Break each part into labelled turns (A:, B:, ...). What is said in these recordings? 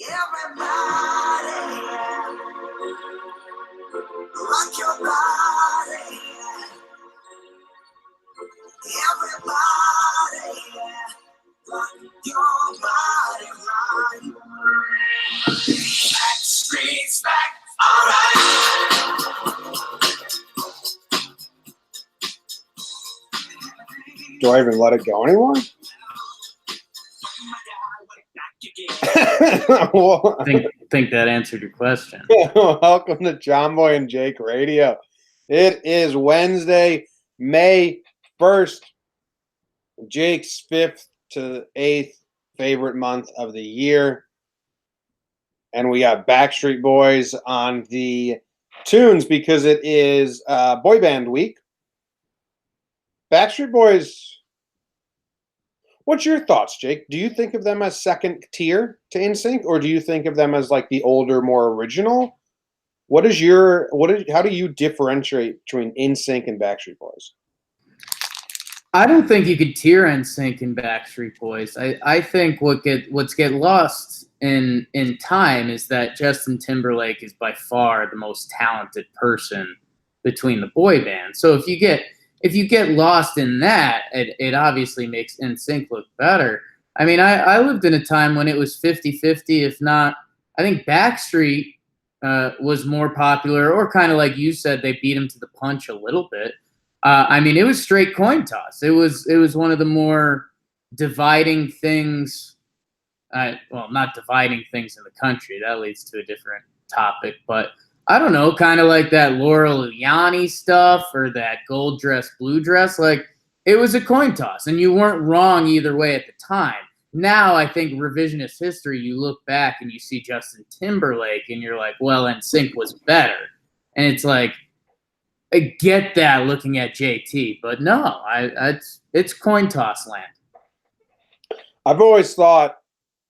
A: Everybody, rock your body. Everybody, rock your body right. Backstreet's back, alright.
B: Do I even let it go anymore? Well,
C: think that answered your question.
B: welcome to Jomboy and Jake Radio. It is Wednesday, May 1st, Jake's 5th to 8th favorite month of the year. And we got Backstreet Boys on the tunes because it is boy band week. Backstreet Boys, what's your thoughts, Jake? Do you think of them as second tier to NSYNC, or do you think of them as like the older, more original? How do you differentiate between NSYNC and Backstreet Boys?
C: I don't think you could tier NSYNC and Backstreet Boys. I think what's get lost in time is that Justin Timberlake is by far the most talented person between the boy bands. So if you get lost in that, it obviously makes NSYNC look better. I mean, I lived in a time when it was 50-50, if not, I think Backstreet was more popular, or kind of like you said, they beat him to the punch a little bit. I mean, it was straight coin toss. It was one of the more dividing things. Well, not dividing things in the country. That leads to a different topic. But I don't know, kind of like that Laurel Yanni stuff or that gold dress, blue dress. Like, it was a coin toss, and you weren't wrong either way at the time. Now, I think revisionist history, you look back and you see Justin Timberlake, and you're like, well, NSYNC was better. And it's like, I get that looking at JT, but no, it's coin toss land.
B: I've always thought,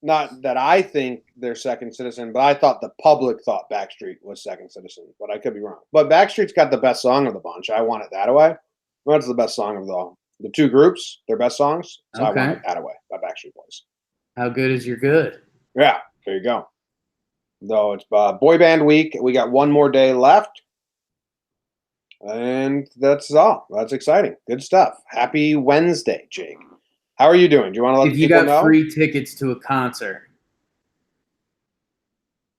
B: not that I think they're second citizen, but I thought the public thought Backstreet was second citizen, but I could be wrong. But Backstreet's got the best song of the bunch. I Want It That Away. That's the best song of the two groups, their best songs. So okay. I Want It That Away by Backstreet Boys.
C: How good is your good?
B: Yeah, there you go. Though it's boy band week, we got one more day left. And that's all. That's exciting. Good stuff. Happy Wednesday, Jake. How are you doing? Do you want to let
C: people
B: know? If you
C: got free tickets to a concert,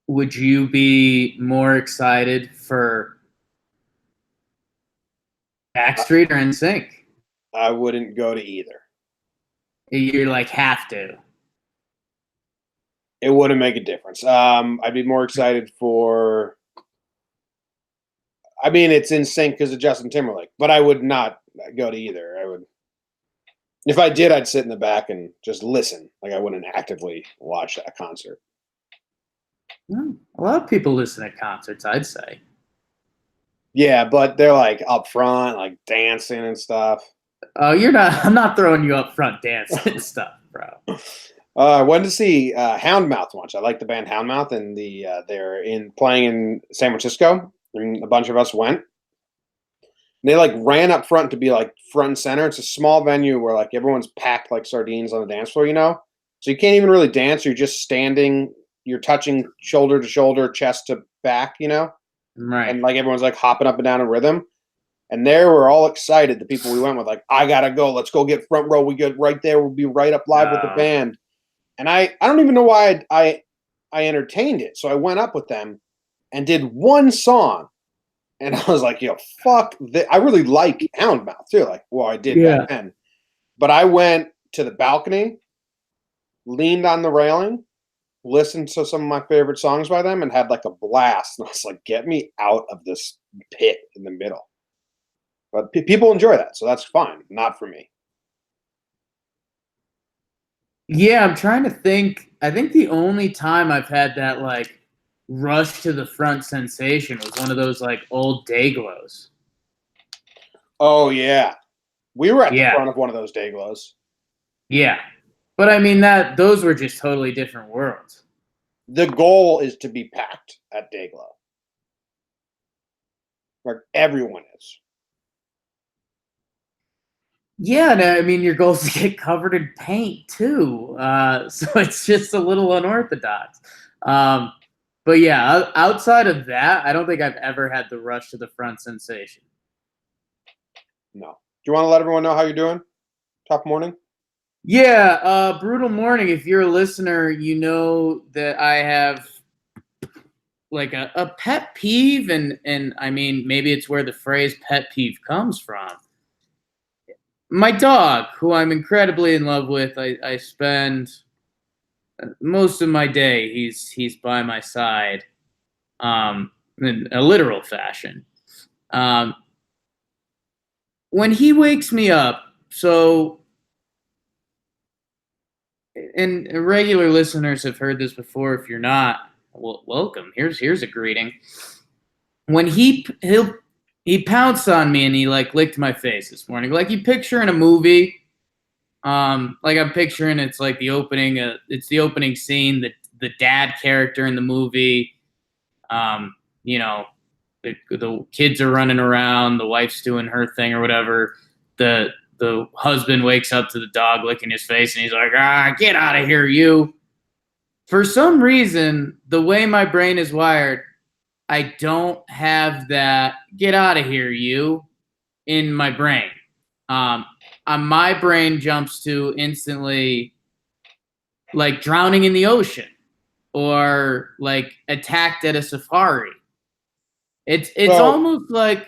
C: would you be more excited for Backstreet or NSYNC?
B: I wouldn't go to either.
C: You're like, have to.
B: It wouldn't make a difference. I'd be more excited for... I mean, it's NSYNC because of Justin Timberlake, but I would not go to either. I would... If I did, I'd sit in the back and just listen. Like, I wouldn't actively watch that concert.
C: A lot of people listen at concerts, I'd say.
B: Yeah, but they're like up front, like dancing and stuff.
C: Oh, I'm not throwing you up front dancing and stuff, bro.
B: I went to see Houndmouth once. I like the band Houndmouth, and they're playing in San Francisco, and a bunch of us went. They like ran up front to be like front and center. It's a small venue where like everyone's packed like sardines on the dance floor, so you can't even really dance. You're just standing, you're touching shoulder to shoulder, chest to back,
C: right.
B: And like everyone's like hopping up and down in rhythm. And there we're all excited. The people we went with, like, I gotta go. Let's go get front row. We get right there. We'll be right up live with the band. And I don't even know why I entertained it. So I went up with them and did one song. And I was like, yo, fuck this. I really like Houndmouth too. Like, well, I did back then. But I went to the balcony, leaned on the railing, listened to some of my favorite songs by them, and had like a blast. And I was like, get me out of this pit in the middle. But people enjoy that, so that's fine. Not for me.
C: Yeah, I'm trying to think. I think the only time I've had that like rush to the front sensation was one of those like old Dayglows.
B: Oh yeah, we were at the front of one of those Dayglows.
C: Yeah, but I mean those were just totally different worlds.
B: The goal is to be packed at Dayglow, where everyone is.
C: Yeah, I mean, your goal is to get covered in paint too, so it's just a little unorthodox. But yeah, outside of that, I don't think I've ever had the rush to the front sensation.
B: No. Do you want to let everyone know how you're doing? Top morning?
C: Yeah, brutal morning. If you're a listener, you know that I have like a pet peeve, and I mean maybe it's where the phrase pet peeve comes from. My dog, who I'm incredibly in love with, I spend most of my day he's by my side, in a literal fashion. Um, when he wakes me up, so and regular listeners have heard this before. If you're not, well, welcome. Here's a greeting. When he pounced on me and he like licked my face this morning, like you picture in a movie. Like I'm picturing it's like the opening. It's the opening scene. The dad character in the movie. You know, the kids are running around. The wife's doing her thing or whatever. The husband wakes up to the dog licking his face, and he's like, get out of here, you. For some reason, the way my brain is wired, I don't have that get out of here, you, in my brain. My brain jumps to instantly like drowning in the ocean or like attacked at a safari. It's almost like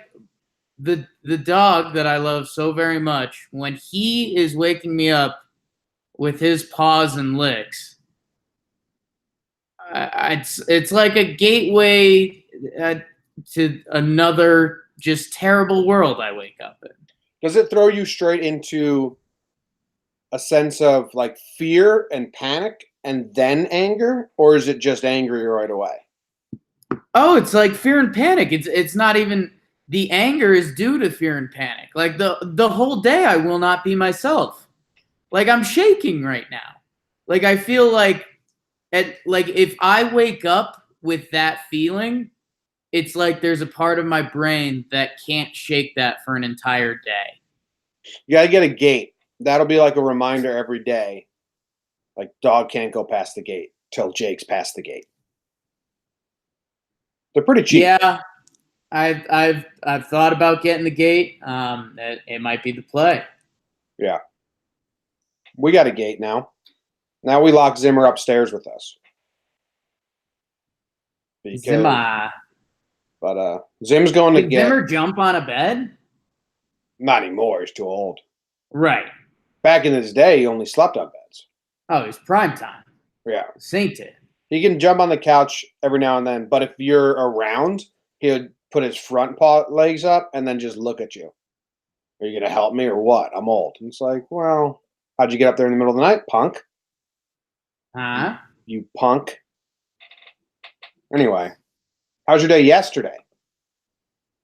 C: the dog that I love so very much, when he is waking me up with his paws and licks, it's like a gateway to another just terrible world I wake up in.
B: Does it throw you straight into a sense of like fear and panic and then anger, or is it just angry right away?
C: Oh, it's like fear and panic. It's not even, the anger is due to fear and panic. Like the whole day I will not be myself. Like I'm shaking right now. Like I feel like if I wake up with that feeling, it's like there's a part of my brain that can't shake that for an entire day.
B: You gotta get a gate. That'll be like a reminder every day. Like dog can't go past the gate till Jake's past the gate. They're pretty cheap.
C: Yeah, I've thought about getting the gate. It might be the play.
B: Yeah. We got a gate now. Now we lock Zimmer upstairs with us.
C: Zimmer.
B: But Zim's going to
C: Did
B: get.
C: Zimmer jump on a bed?
B: Not anymore. He's too old.
C: Right.
B: Back in his day, he only slept on beds.
C: Oh, it's prime time.
B: Yeah.
C: Sainted.
B: He can jump on the couch every now and then, but if you're around, he would put his front paw legs up and then just look at you. Are you going to help me or what? I'm old. And it's like, well, how'd you get up there in the middle of the night, punk?
C: Huh?
B: You punk. Anyway, how's your day yesterday?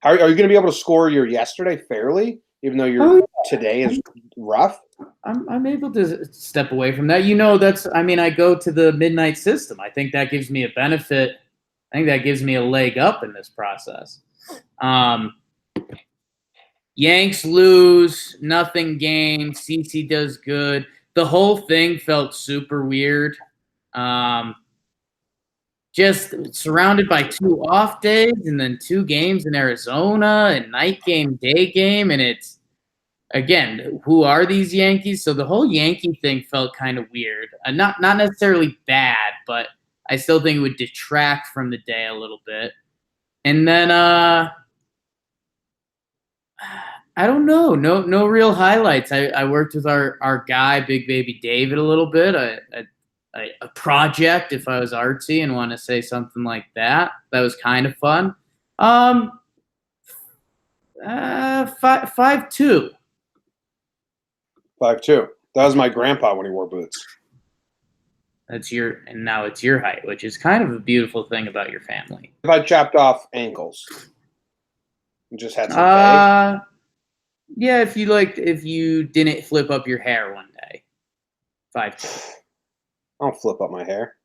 B: Are you going to be able to score your yesterday fairly, even though your today is rough?
C: I'm able to step away from that. You know, I go to the midnight system. I think that gives me a benefit. I think that gives me a leg up in this process. Yanks lose, nothing gained. CC does good. The whole thing felt super weird. Just surrounded by 2 off days and then 2 games in Arizona and night game, day game. And it's, again, who are these Yankees? So the whole Yankee thing felt kind of weird. Not necessarily bad, but I still think it would detract from the day a little bit. And then I don't know. No real highlights. I worked with our guy, Big Baby David, a little bit. A project, if I was artsy and want to say something like that. That was kind of fun. 5'2".
B: 5'2". That was my grandpa when he wore boots.
C: And now it's your height, which is kind of a beautiful thing about your family.
B: If I chopped off ankles and just had some pay.
C: Yeah, if you didn't flip up your hair one day. 5'2".
B: I don't flip up my hair.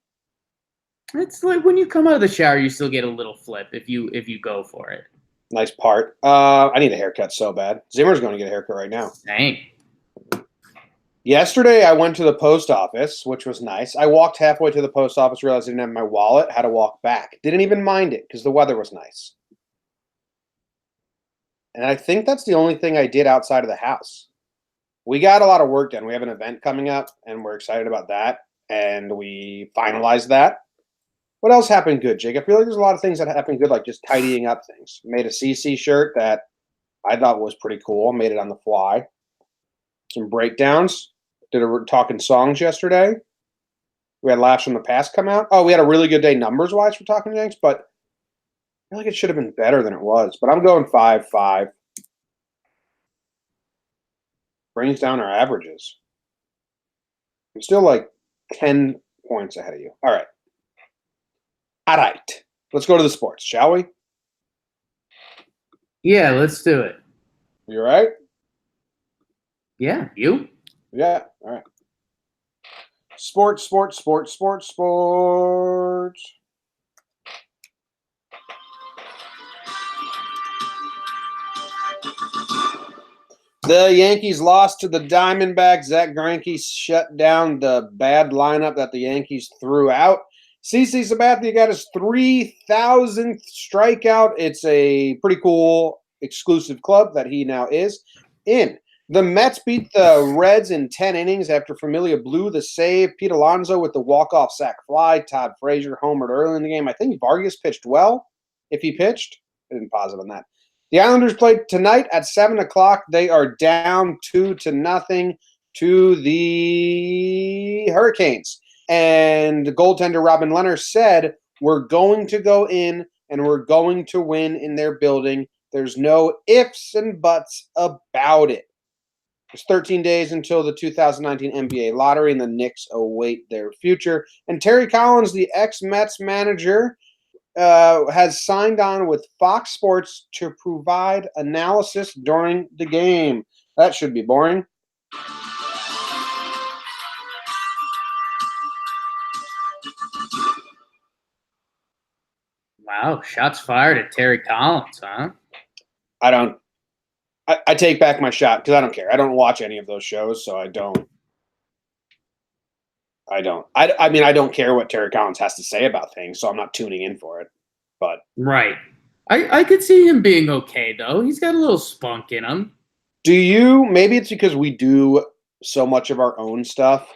C: It's like when you come out of the shower, you still get a little flip if you go for it.
B: Nice part. I need a haircut so bad. Zimmer's going to get a haircut right now.
C: Dang.
B: Yesterday, I went to the post office, which was nice. I walked halfway to the post office, realized I didn't have my wallet, had to walk back. Didn't even mind it because the weather was nice. And I think that's the only thing I did outside of the house. We got a lot of work done. We have an event coming up, and we're excited about that. And we finalized that. What else happened good, Jake? I feel like there's a lot of things that happened good, like just tidying up things. Made a CC shirt that I thought was pretty cool. Made it on the fly. Some breakdowns. Did a Talking Songs yesterday. We had Laughs from the Past come out. Oh, we had a really good day numbers-wise for Talking Yanks, but I feel like it should have been better than it was. But I'm going 5-5. Brings down our averages. I'm still like 10 points ahead of you. All right. All right. Let's go to the sports, shall we?
C: Yeah, let's do it.
B: You all right?
C: Yeah, you?
B: Yeah. All right. Sports. The Yankees lost to the Diamondbacks. Zach Greinke shut down the bad lineup that the Yankees threw out. CC Sabathia got his 3,000th strikeout. It's a pretty cool exclusive club that he now is in. The Mets beat the Reds in 10 innings after Familia blew the save. Pete Alonso with the walk-off sac fly. Todd Frazier homered early in the game. I think Vargas pitched well, if he pitched. I didn't pause it on that. The Islanders played tonight at 7 o'clock. They are down 2-0 to the Hurricanes. And the goaltender Robin Leonard said, we're going to go in and we're going to win in their building. There's no ifs and buts about it. There's 13 days until the 2019 NBA lottery, and the Knicks await their future. And Terry Collins, the ex-Mets manager, has signed on with Fox Sports to provide analysis during the game. That should be boring.
C: Wow, shots fired at Terry Collins, huh?
B: I take back my shot because I don't care. I don't watch any of those shows, so I don't. I mean, I don't care what Terry Collins has to say about things, so I'm not tuning in for it. But
C: right. I could see him being okay, though. He's got a little spunk in him.
B: Do you? Maybe it's because we do so much of our own stuff.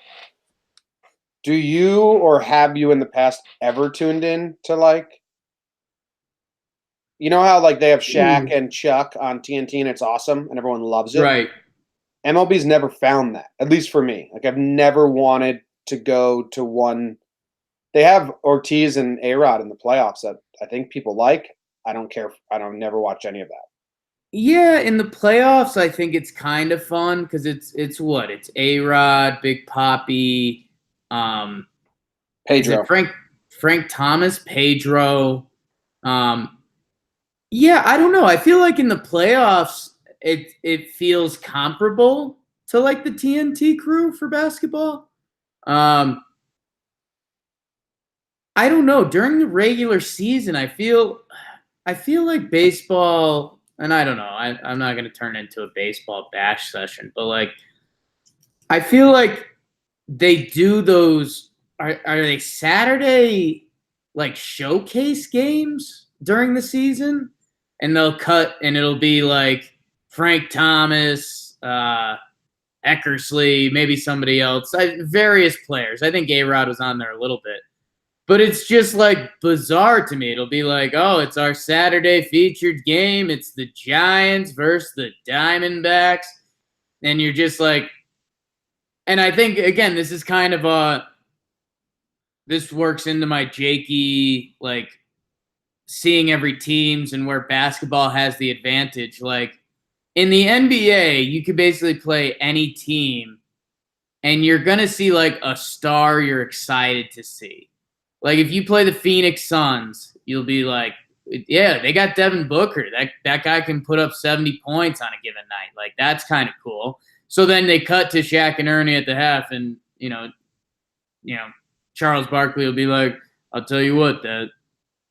B: Do you or have you in the past ever tuned in to like, you know how like they have Shaq and Chuck on TNT and it's awesome and everyone loves it?
C: Right.
B: MLB's never found that, at least for me. Like I've never wanted to go to one. They have Ortiz and A-Rod in the playoffs that I think people like. I don't care. I don't never watch any of that.
C: Yeah, in the playoffs, I think it's kind of fun because it's what? It's A-Rod, Big Papi,
B: Pedro.
C: Frank Thomas, Pedro. Yeah, I don't know. I feel like in the playoffs, it feels comparable to like the TNT crew for basketball. I don't know. During the regular season, I feel like baseball, and I don't know. I'm not going to turn into a baseball bash session, but like, I feel like they do those. Are they Saturday like showcase games during the season? And they'll cut, and it'll be like Frank Thomas, Eckersley, maybe somebody else, various players. I think A-Rod was on there a little bit. But it's just like bizarre to me. It'll be like, oh, it's our Saturday featured game. It's the Giants versus the Diamondbacks. And you're just like, and I think, again, this is kind of this works into my Jakey, like, seeing every teams and where basketball has the advantage. Like in the NBA, you could basically play any team and you're going to see like a star you're excited to see. Like if you play the Phoenix Suns, you'll be like, yeah, they got Devin Booker. That guy can put up 70 points on a given night. Like that's kind of cool. So then they cut to Shaq and Ernie at the half and, you know, Charles Barkley will be like, I'll tell you what, that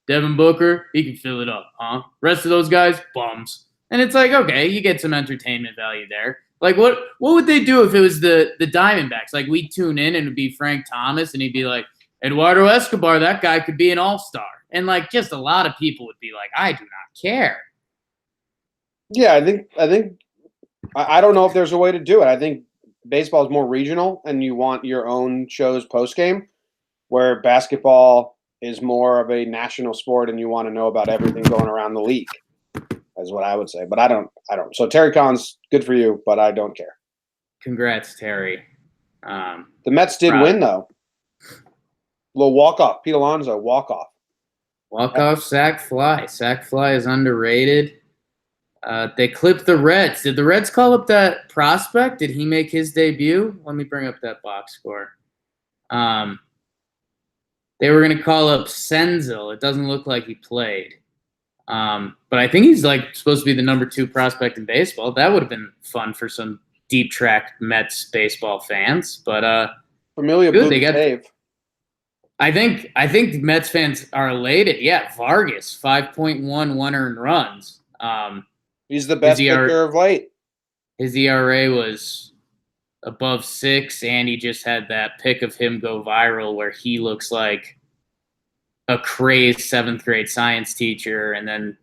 C: Devin Booker, he can fill it up, huh? Rest of those guys, bums. And it's like, okay, you get some entertainment value there. Like what would they do if it was the Diamondbacks? Like we'd tune in and it'd be Frank Thomas and he'd be like, Eduardo Escobar, that guy could be an all-star. And like just a lot of people would be like, I do not care.
B: Yeah, I don't know if there's a way to do it. I think baseball is more regional and you want your own shows post game, where basketball is more of a national sport and you want to know about everything going around the league. Is what I would say. But I don't. So Terry Collins, good for you, but I don't care.
C: Congrats, Terry.
B: The Mets did win though. Little walk off. Pete Alonso walk off.
C: Walk off sac fly. Sac fly is underrated. They clipped the Reds. Did the Reds call up that prospect? Did he make his debut? Let me bring up that box score. They were going to call up Senzel. It doesn't look like he played. But I think he's like supposed to be the number 2 prospect in baseball. That would have been fun for some deep track Mets baseball fans. But
B: Familia
C: good,
B: blew
C: they
B: the
C: got.
B: save.
C: I think Mets fans are elated. Yeah, Vargas 5.1 earned runs.
B: He's the best pitcher of late.
C: His ERA was above 6, and he just had that pic of him go viral where he looks like a crazed 7th grade science teacher, and then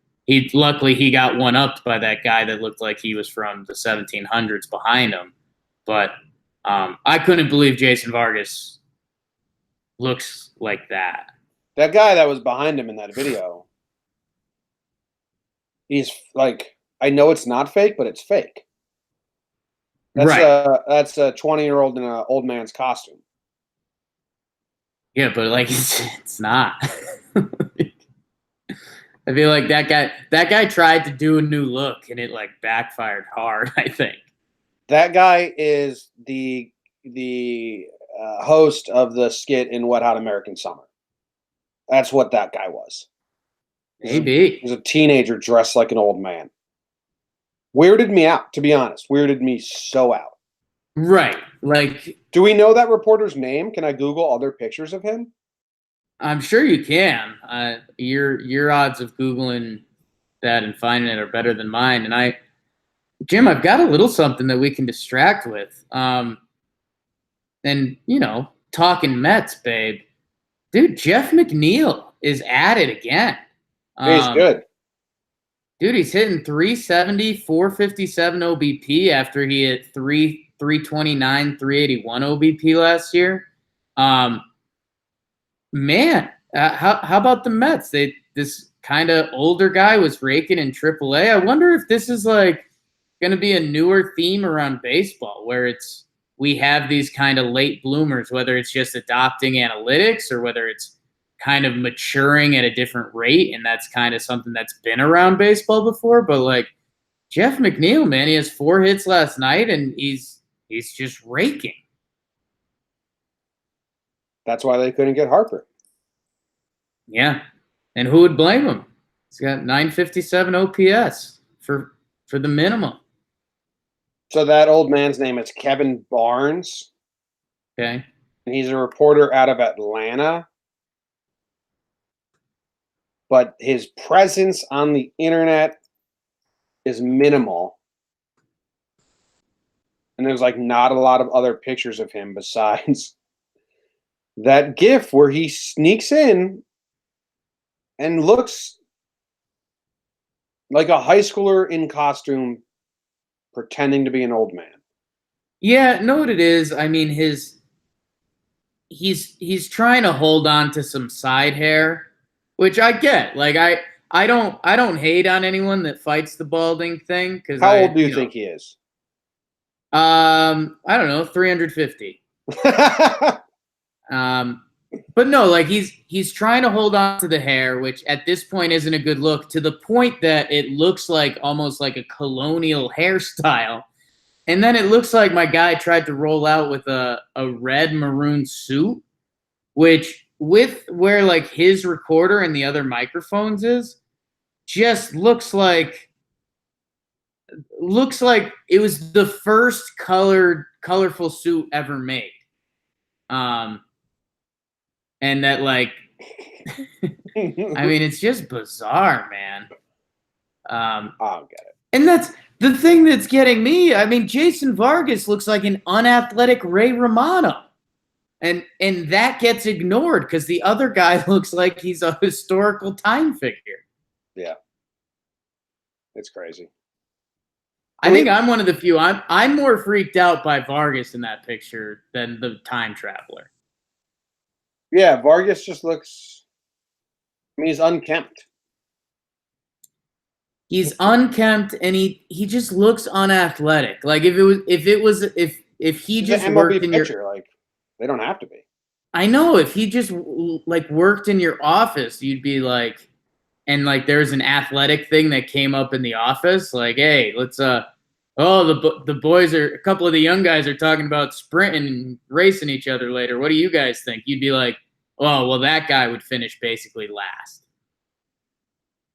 C: luckily he got one upped by that guy that looked like he was from the 1700s behind him. But I couldn't believe Jason Vargas looks like that.
B: That guy that was behind him in that video, he's like, I know it's not fake, but it's fake. That's
C: right.
B: That's a 20-year-old in an old man's costume.
C: Yeah, but like it's not. I feel like that guy tried to do a new look and it like backfired hard, I think.
B: That guy is the host of the skit in Wet Hot American Summer. That's what that guy was.
C: Maybe.
B: He's a teenager dressed like an old man. Weirded me out, to be honest. Weirded me so out.
C: Right. Like,
B: do we know that reporter's name? Can I Google other pictures of him?
C: I'm sure you can. Your odds of Googling that and finding it are better than mine. And Jim, I've got a little something that we can distract with. And talking Mets, babe. Dude, Jeff McNeil is at it again.
B: He's good.
C: Dude, he's hitting 370, 457 OBP after he hit 329, 381 OBP last year. Man, how about the Mets? This kind of older guy was raking in AAA. I wonder if this is like going to be a newer theme around baseball, where we have these kind of late bloomers, whether it's just adopting analytics or whether it's kind of maturing at a different rate, and that's kind of something that's been around baseball before. But like Jeff McNeil, man, he has 4 hits last night, and he's just raking.
B: That's why they couldn't get Harper.
C: Yeah, and who would blame him? He's got 957 OPS for the minimum.
B: So that old man's name is Kevin Barnes.
C: Okay,
B: and he's a reporter out of Atlanta. But his presence on the internet is minimal. And there's like not a lot of other pictures of him besides that GIF where he sneaks in and looks like a high schooler in costume pretending to be an old man.
C: Yeah, know what it is? I mean, he's trying to hold on to some side hair, which I get. Like I don't hate on anyone that fights the balding thing, because
B: how old do you think he is?
C: I don't know, 350. But no, like he's trying to hold on to the hair, which at this point isn't a good look, to the point that it looks like almost like a colonial hairstyle. And then it looks like my guy tried to roll out with a red maroon suit, which with where like his recorder and the other microphones is, just looks like it was the first colorful suit ever made. And that, like, I mean, it's just bizarre, man.
B: I don't get it.
C: And that's the thing that's getting me. I mean, Jason Vargas looks like an unathletic Ray Romano. And that gets ignored because the other guy looks like he's a historical time figure.
B: Yeah. It's crazy.
C: I think I'm one of the few. I'm more freaked out by Vargas in that picture than the time traveler.
B: Yeah, Vargas just looks. I mean, he's unkempt.
C: He's unkempt and he just looks unathletic. Like if he
B: He's
C: just
B: an
C: worked
B: MLB
C: in
B: pitcher.
C: your
B: Like they don't have to be.
C: I know if he just like worked in your office, you'd be like, and like there's an athletic thing that came up in the office, like, hey, let's the boys are a couple of the young guys are talking about sprinting and racing each other later. What do you guys think? You'd be like, oh, well, that guy would finish basically last.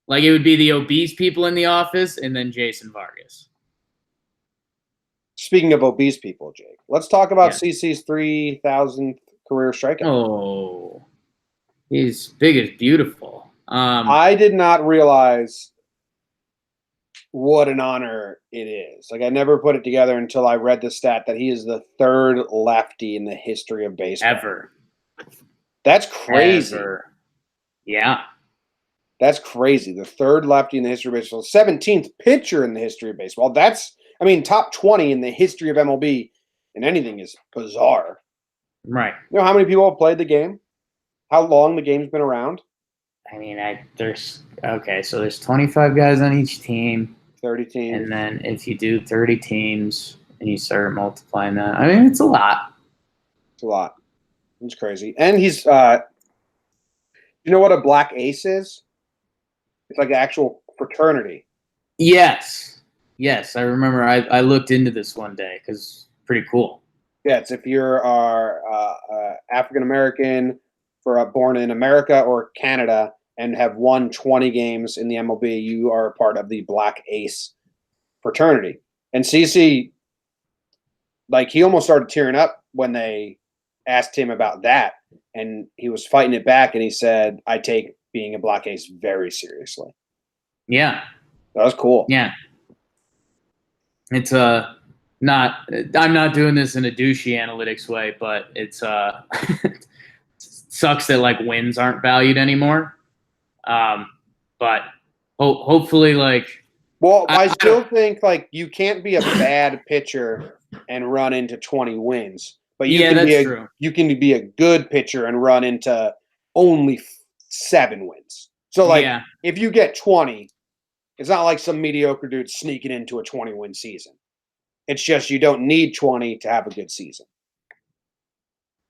C: Like it would be the obese people in the office and then Jason Vargas.
B: Speaking of obese people, Jake, let's talk about
C: Yeah.
B: CC's 3,000th career strikeout.
C: Oh, he's big as beautiful.
B: I did not realize what an honor it is. Like I never put it together until I read the stat that he is the third lefty in the history of baseball.
C: Ever.
B: That's crazy.
C: Ever. Yeah.
B: That's crazy. The third lefty in the history of baseball, 17th pitcher in the history of baseball. That's, I mean, top 20 in the history of MLB and anything is bizarre.
C: Right.
B: You know how many people have played the game? How long the game's been around?
C: I mean, there's 25 guys on each team.
B: 30 teams.
C: And then if you do 30 teams and you start multiplying that, I mean, it's a lot.
B: It's a lot. It's crazy. And he's, you know what a black ace is? It's like an actual fraternity.
C: Yes. Yes. I remember I looked into this one day because it's pretty cool.
B: Yeah, it's if you're African-American born in America or Canada and have won 20 games in the MLB, you are part of the Black Ace fraternity. And CC, like, he almost started tearing up when they asked him about that. And he was fighting it back, and he said, I take being a Black Ace very seriously.
C: Yeah.
B: That was cool.
C: Yeah. It's I'm not doing this in a douchey analytics way, but it's sucks that like wins aren't valued anymore. But hopefully, like,
B: well, I still think like you can't be a bad pitcher and run into 20 wins, but you can be a good pitcher and run into only 7 wins. So like if you get 20, it's not like some mediocre dude sneaking into a 20-win season. It's just you don't need 20 to have a good season.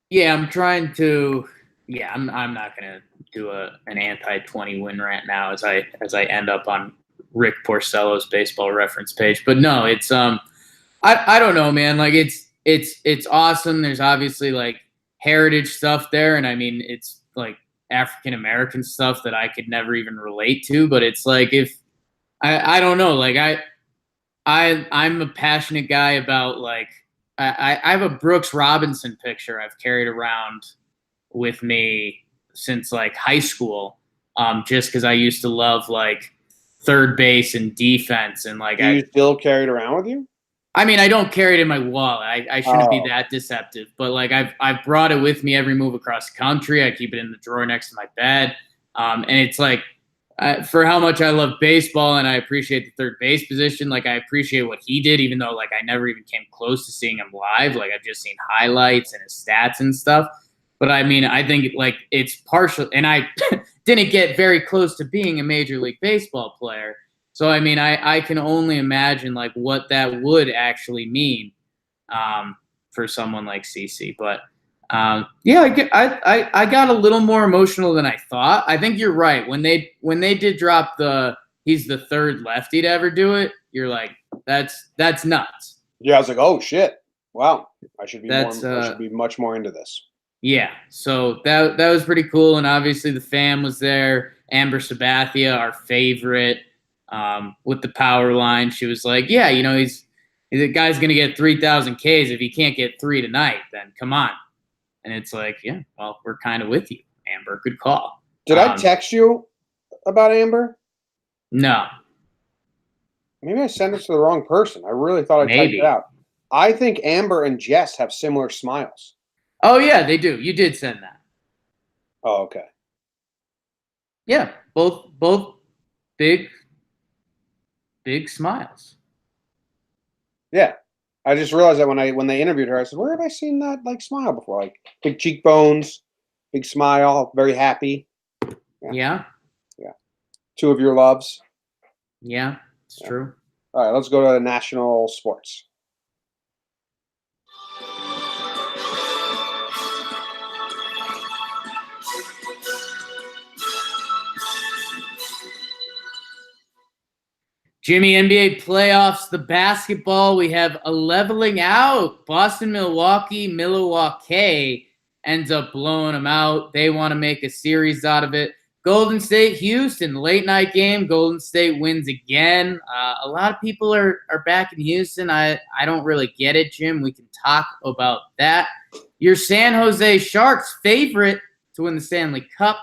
C: Yeah, I'm trying to. Yeah, I'm not gonna do an anti-20 win rant now as I end up on Rick Porcello's baseball reference page. But no, it's I don't know, man. Like it's awesome. There's obviously like heritage stuff there, and I mean it's like African American stuff that I could never even relate to. But it's like if I don't know, like I'm a passionate guy about like I have a Brooks Robinson picture I've carried around with me since like high school, just because I used to love like third base and defense and like.
B: Do you still carry it around with you?
C: I mean, I don't carry it in my wallet. I shouldn't be that deceptive, but like I've brought it with me every move across the country. I keep it in the drawer next to my bed, and it's like. For how much I love baseball and I appreciate the third base position, like I appreciate what he did, even though like I never even came close to seeing him live. Like I've just seen highlights and his stats and stuff. But I mean, I think like it's partial, and I didn't get very close to being a Major League Baseball player. So I mean, I can only imagine like what that would actually mean for someone like CC. But yeah, I got a little more emotional than I thought. I think you're right. When they did drop he's the third lefty to ever do it, you're like, that's nuts.
B: Yeah, I was like, oh shit. Wow. I should be much more into this.
C: Yeah. So that was pretty cool. And obviously the fam was there. Amber Sabathia, our favorite, with the power line. She was like, yeah, you know, the guy's gonna get 3,000 Ks. If he can't get 3 tonight, then come on. And it's like, yeah, well, we're kind of with you, Amber. Good call.
B: Did I text you about Amber?
C: No.
B: Maybe I sent this to the wrong person. I really thought I typed
C: Maybe.
B: it out. I think Amber and Jess have similar smiles.
C: Oh yeah, they do. You did send that.
B: Oh, okay.
C: Yeah, both big smiles.
B: Yeah. I just realized that when they interviewed her, I said, "Where have I seen that like smile before? Like big cheekbones, big smile, very happy."
C: Yeah,
B: Two of your loves.
C: yeah, it's
B: Yeah.
C: true.
B: All right, let's go to national sports.
C: Jimmy, NBA playoffs, the basketball, we have a leveling out. Boston, Milwaukee ends up blowing them out. They want to make a series out of it. Golden State, Houston, late night game. Golden State wins again. A lot of people are back in Houston. I don't really get it, Jim. We can talk about that. Your San Jose Sharks, favorite to win the Stanley Cup,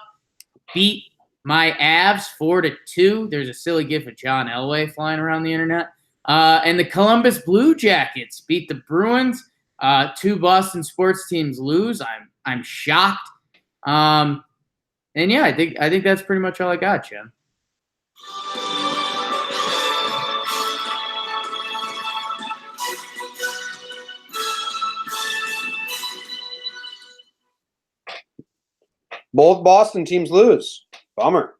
C: beat my Avs 4-2. There's a silly gif of John Elway flying around the internet. And the Columbus Blue Jackets beat the Bruins. Two Boston sports teams lose. I'm shocked. And yeah, I think that's pretty much all I got, Jim.
B: Both Boston teams lose. Bummer.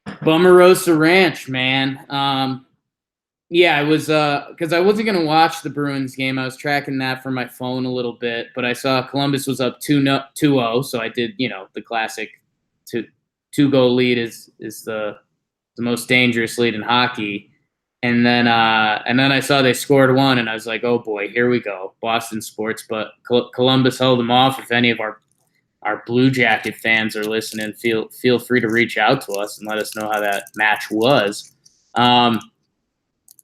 C: Bummerosa Ranch, man. Yeah, it was because I wasn't gonna watch the Bruins game. I was tracking that from my phone a little bit, but I saw Columbus was up 2-0, so I did, the classic two goal lead is the most dangerous lead in hockey. And then I saw they scored one, and I was like, oh boy, here we go, Boston sports. But Columbus held them off. If any of our Blue Jacket fans are listening, feel free to reach out to us and let us know how that match was.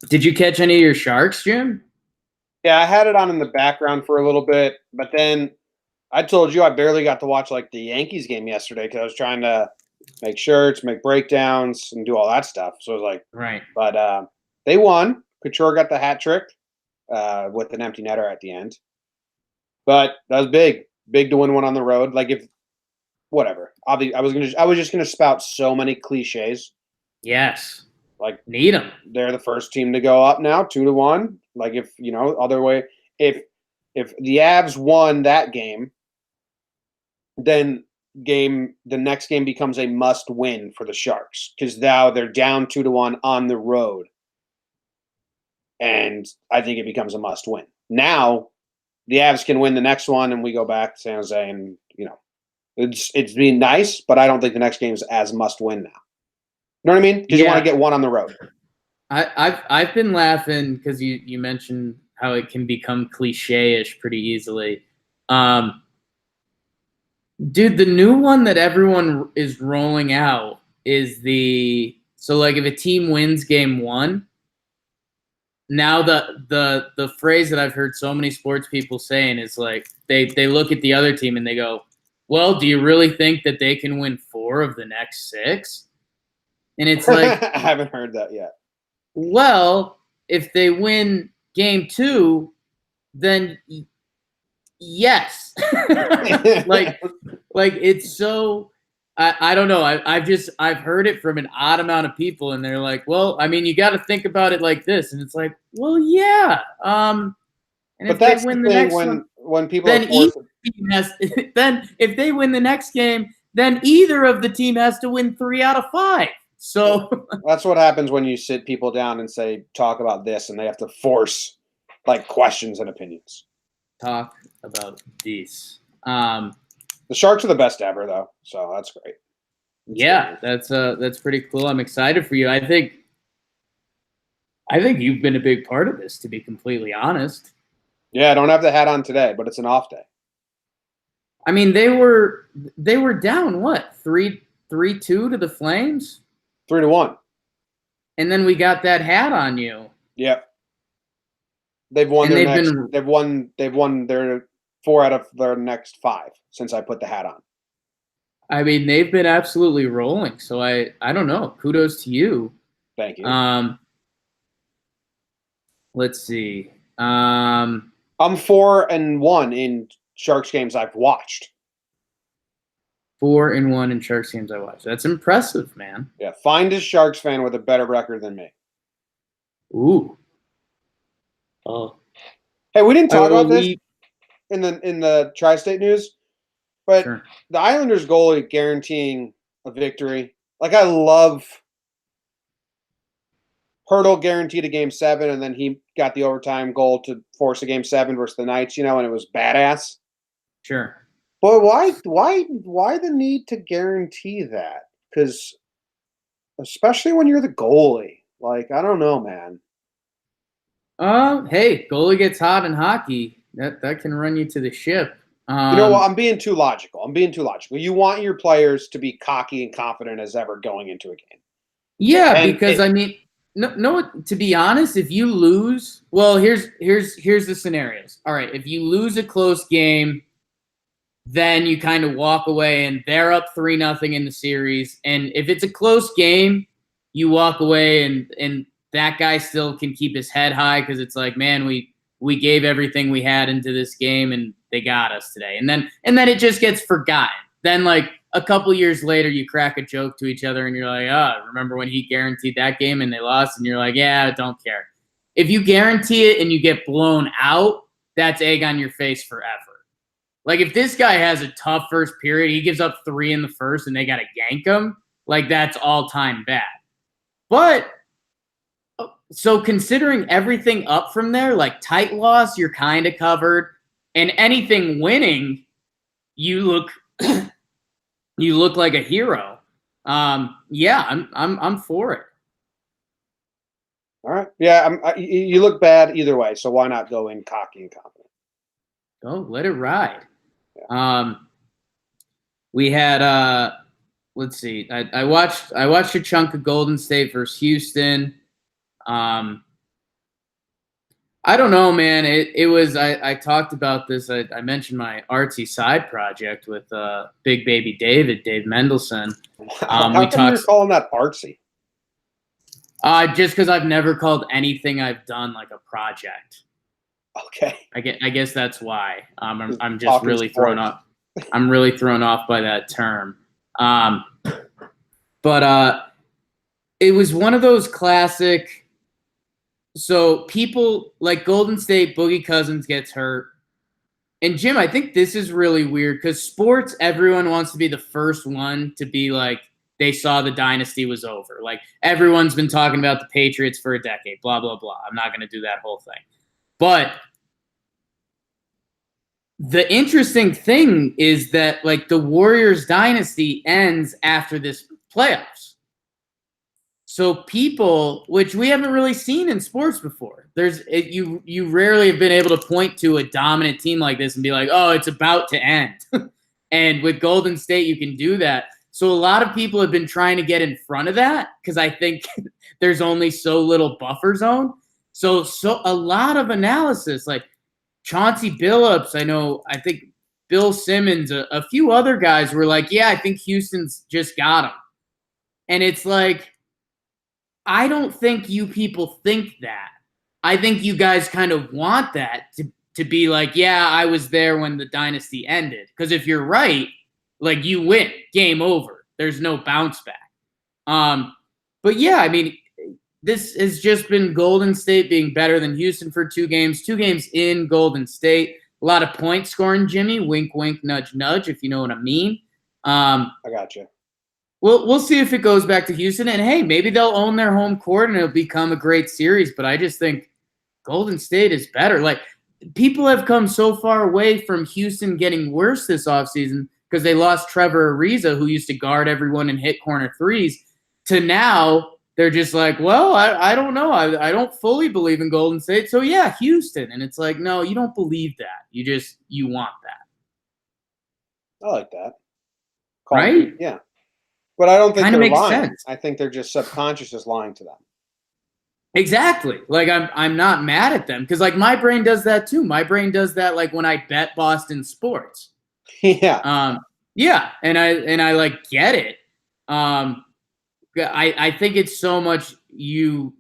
C: Did you catch any of your Sharks, Jim?
B: Yeah, I had it on in the background for a little bit, but then I told you I barely got to watch like the Yankees game yesterday because I was trying to make shirts, make breakdowns, and do all that stuff. So I was like,
C: Right.
B: But they won. Couture got the hat trick with an empty netter at the end. But that was big to win one on the road. Like if whatever, I was just gonna spout so many cliches.
C: Yes.
B: Like
C: Need them.
B: they're the first team to go up now, 2-1. Like if other way, if the Avs won that game, then the next game becomes a must win for the Sharks because now they're down 2-1 on the road, and I think it becomes a must win. Now the Avs can win the next one, and we go back to San Jose, and it's been nice, but I don't think the next game is as must win now. You know what I mean? Because you want to get one on the road.
C: I've been laughing because you mentioned how it can become cliche-ish pretty easily. Dude, the new one that everyone is rolling out is like if a team wins game one, now the phrase that I've heard so many sports people saying is like they look at the other team and they go, well, do you really think that they can win 4 of the next 6? And it's like,
B: I haven't heard that yet.
C: well, if they win game 2, then yes. like it's so I don't know. I've heard it from an odd amount of people, and they're like, well, I mean, you got to think about it like this, and it's like, well, yeah. And
B: but
C: if
B: that's
C: they win
B: the
C: the
B: thing
C: next one,
B: when people
C: then
B: are forced.
C: then if they win the next game, then either of the team has to win 3 out of 5. So
B: That's what happens when you sit people down and say, talk about this, and they have to force like questions and opinions.
C: talk about these.
B: The Sharks are the best ever, though, so that's great.
C: Yeah, that's pretty cool. I'm excited for you. I think you've been a big part of this, to be completely honest.
B: Yeah, I don't have the hat on today, but it's an off day.
C: I mean, they were down what 3-2 to the Flames,
B: 3-1,
C: and then we got that hat on you.
B: Yep. They've won They've won their 4 out of their next 5 since I put the hat on.
C: I mean, they've been absolutely rolling. So I don't know. Kudos to you.
B: Thank you.
C: Let's see.
B: I'm 4-1 in Sharks games I've watched.
C: 4-1 in Sharks games I watched. That's impressive, man.
B: Yeah, find a Sharks fan with a better record than me.
C: Ooh. Oh.
B: Hey, we didn't talk about this in the Tri-State news, but
C: Sure.
B: the Islanders goalie guaranteeing a victory. Like, I love Hurdle guaranteed a game 7, and then he got the overtime goal to force a game 7 versus the Knights, and it was badass.
C: Sure.
B: But why the need to guarantee that? Because especially when you're the goalie, like, I don't know, man.
C: Hey, goalie gets hot in hockey. That can run you to the ship.
B: You know what? I'm being too logical. You want your players to be cocky and confident as ever going into a game.
C: Yeah,
B: And
C: because no. To be honest, if you lose, well, here's the scenarios. All right, if you lose a close game, then you kind of walk away, and they're up 3-0 in the series. And if it's a close game, you walk away, and that guy still can keep his head high because it's like, man, we gave everything we had into this game, and they got us today. And then it just gets forgotten. Then, like, a couple years later, you crack a joke to each other, and you're like, remember when he guaranteed that game and they lost? And you're like, yeah, I don't care. If you guarantee it and you get blown out, that's egg on your face forever. Like, if this guy has a tough first period, he gives up 3 in the first, and they got to yank him, like, that's all-time bad. But so considering everything up from there, like tight loss, you're kind of covered, and anything winning, you look like a hero. Yeah, I'm for it.
B: All right. Yeah, you look bad either way, so why not go in cocky and confident?
C: Go, let it ride.
B: Yeah.
C: We had let's see. I watched a chunk of Golden State versus Houston. I don't know, man. It was I talked about this. I mentioned my artsy side project with Big Baby Dave Mendelson.
B: How come you're calling that artsy?
C: Just because I've never called anything I've done like a project.
B: Okay.
C: I guess that's why. I'm just really thrown off. I'm really thrown off by that term. But it was one of those classic. So people like Golden State, Boogie Cousins gets hurt. And Jim, I think this is really weird because sports, everyone wants to be the first one to be like, they saw the dynasty was over. Like, everyone's been talking about the Patriots for a decade, blah, blah, blah. I'm not going to do that whole thing. But the interesting thing is that, like, the Warriors dynasty ends after this playoffs. So people, which we haven't really seen in sports before, you rarely have been able to point to a dominant team like this and be like, oh, it's about to end. And with Golden State, you can do that. So a lot of people have been trying to get in front of that because I think there's only so little buffer zone. So a lot of analysis, like Chauncey Billups, I think Bill Simmons, a few other guys were like, yeah, I think Houston's just got him. And it's like, I don't think you people think that. I think you guys kind of want that to be like, yeah, I was there when the dynasty ended. Because if you're right, like, you win, game over. There's no bounce back. But yeah, I mean, this has just been Golden State being better than Houston for 2 games. 2 games in Golden State. A lot of point scoring, Jimmy. Wink, wink, nudge, nudge, if you know what I mean.
B: I got you.
C: We'll see if it goes back to Houston. And, hey, maybe they'll own their home court and it'll become a great series. But I just think Golden State is better. Like, people have come so far away from Houston getting worse this offseason because they lost Trevor Ariza, who used to guard everyone and hit corner threes, to now they're just like, well, I don't know. I don't fully believe in Golden State. So, yeah, Houston. And it's like, no, you don't believe that. You want that.
B: I like that.
C: Right?
B: Yeah. But I don't think
C: Kinda
B: they're
C: makes
B: lying.
C: sense.
B: I think they're just subconscious is lying to them.
C: Exactly. Like, I'm not mad at them because, like, my brain does that too. My brain does that, like, when I bet Boston sports.
B: Yeah.
C: Yeah, and I like get it. I think it's so much you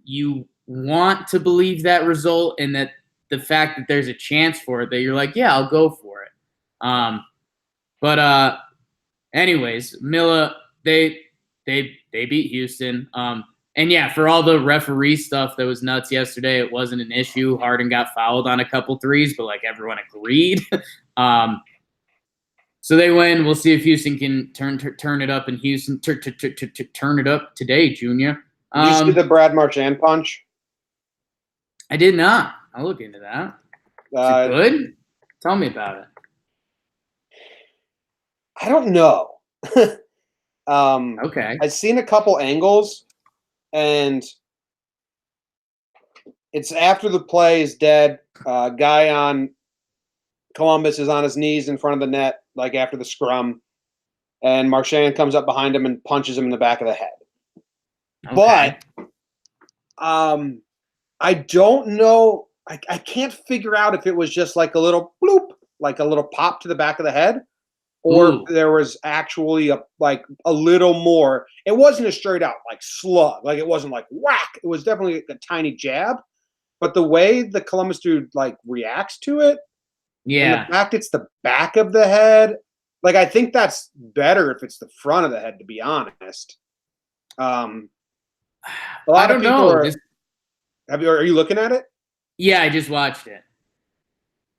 C: want to believe that result and that the fact that there's a chance for it, that you're like, yeah, I'll go for it. But anyways, Milla, they beat Houston. And yeah, for all the referee stuff that was nuts yesterday, it wasn't an issue. Harden got fouled on a couple threes, but like everyone agreed. So they win. We'll see if Houston can turn it up in Houston. Turn it up today, Junior.
B: Did you see the Brad Marchand punch?
C: I did not. I'll look into that. Is it good? Tell me about it.
B: I don't know.
C: Okay.
B: I've seen a couple angles, and it's after the play is dead. Guy on Columbus is on his knees in front of the net, like after the scrum, and Marchand comes up behind him and punches him in the back of the head.
C: Okay.
B: But I don't know. I can't figure out if it was just like a little bloop, like a little pop to the back of the head, or if there was actually a little more. It wasn't a straight out like slug, like it wasn't like whack. It was definitely a tiny jab, but the way the Columbus dude like reacts to it, and the fact it's the back of the head, like I think that's better if it's the front of the head, to be honest. A lot of people are. Are you looking at it?
C: Yeah, I just watched it.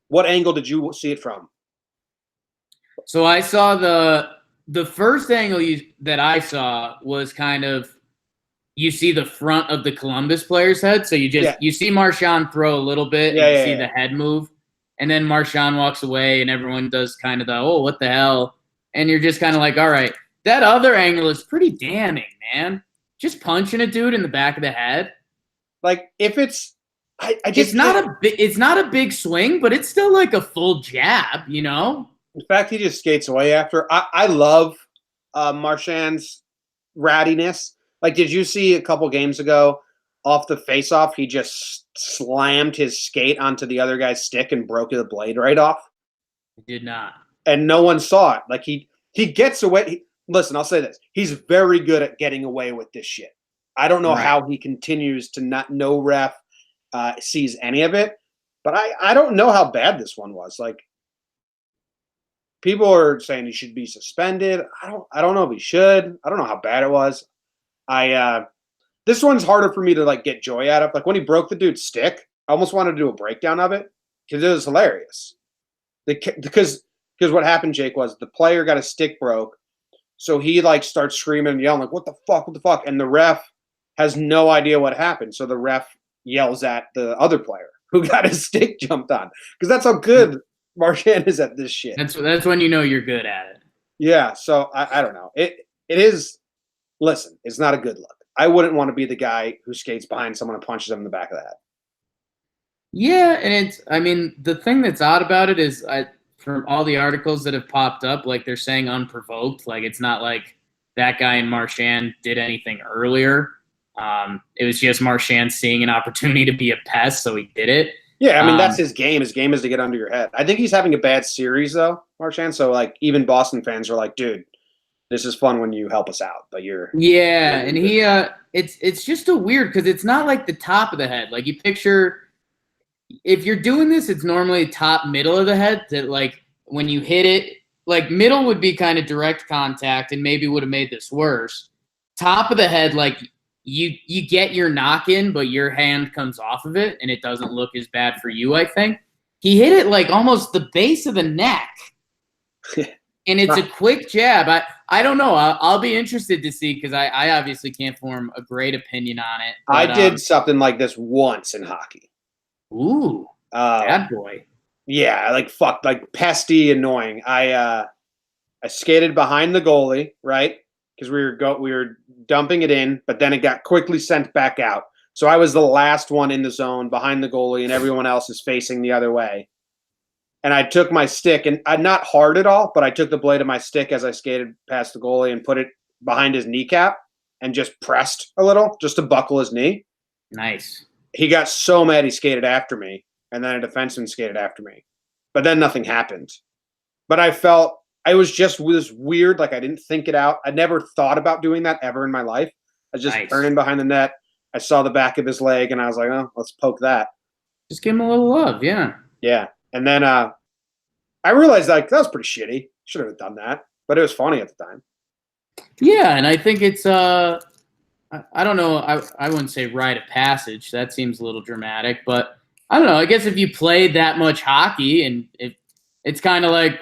B: What angle did you see it from?
C: So I saw the first angle that I saw was kind of, you see the front of the Columbus player's head. So you see Marchand throw a little bit, and you see the head move, and then Marchand walks away, and everyone does kind of the, oh, what the hell? And you're just kind of like, all right, that other angle is pretty damning, man. Just punching a dude in the back of the head. Like if it's, it's not a big swing, but it's still like a full jab, you know.
B: In fact, he just skates away after. I love Marchand's rattiness. Like, did you see a couple games ago off the face-off, he just slammed his skate onto the other guy's stick and broke the blade right off?
C: I did not.
B: And no one saw it. Like he gets away. Listen, I'll say this: he's very good at getting away with this shit. I don't know how he continues to not no ref sees any of it, but I don't know how bad this one was. Like, people are saying he should be suspended. I don't know if he should. I don't know how bad it was. This one's harder for me to like get joy out of. Like when he broke the dude's stick, I almost wanted to do a breakdown of it because it was hilarious. Because what happened, Jake, was the player got a stick broke, so he like starts screaming and yelling like, "What the fuck?" And the ref has no idea what happened, so the ref yells at the other player who got his stick jumped on, because that's how good Marchand is at this shit.
C: That's when you know you're good at it.
B: Yeah, so I don't know. It is. Listen, it's not a good look. I wouldn't want to be the guy who skates behind someone and punches them in the back of the head.
C: Yeah, and I mean, the thing that's odd about it is, from all the articles that have popped up, like they're saying unprovoked. Like it's not like that guy and Marchand did anything earlier. It was just Marchand seeing an opportunity to be a pest, so he did it.
B: Yeah, I mean, that's his game. His game is to get under your head. I think he's having a bad series, though, Marchand. So, like, even Boston fans are like, dude, this is fun when you help us out, but you're...
C: Yeah, and he it's just a weird, because it's not like the top of the head. Like, you picture, if you're doing this, it's normally top middle of the head, that, like, when you hit it, like, middle would be kind of direct contact and maybe would have made this worse. Top of the head, like... You get your knock in, but your hand comes off of it, and it doesn't look as bad for you, I think. He hit it like almost the base of the neck, and it's a quick jab. I don't know. I'll be interested to see, because I obviously can't form a great opinion on it. But,
B: I did something like this once in hockey.
C: Ooh, bad boy.
B: Yeah, like pesty, annoying. I skated behind the goalie, right? Because we were dumping it in, but then it got quickly sent back out. So I was the last one in the zone behind the goalie, and everyone else is facing the other way. And I took my stick, and not hard at all, but I took the blade of my stick as I skated past the goalie and put it behind his kneecap and just pressed a little just to buckle his knee.
C: Nice.
B: He got so mad he skated after me, and then a defenseman skated after me. But then nothing happened. But I felt... I was just this weird, like I didn't think it out. I never thought about doing that ever in my life. I was just turning behind the net, I saw the back of his leg, and I was like, oh, let's poke that.
C: Just give him a little love, yeah.
B: Yeah. And then I realized like that was pretty shitty. Should have done that, but it was funny at the time.
C: Yeah, and I think it's I don't know, I wouldn't say rite of passage. That seems a little dramatic, but I don't know. I guess if you played that much hockey and it's kind of like,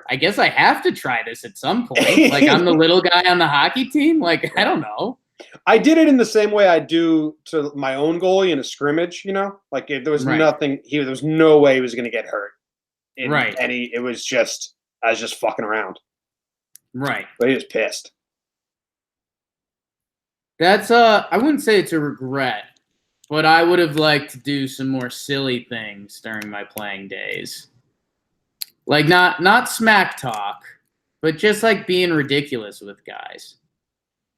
C: I guess I have to try this at some point. Like I'm the little guy on the hockey team. Like, I don't know.
B: I did it in the same way I do to my own goalie in a scrimmage, like there was nothing, there was no way he was going to get hurt. It was just, I was just fucking around.
C: Right.
B: But he was pissed.
C: That's, I wouldn't say it's a regret, but I would have liked to do some more silly things during my playing days. Like not smack talk, but just like being ridiculous with guys.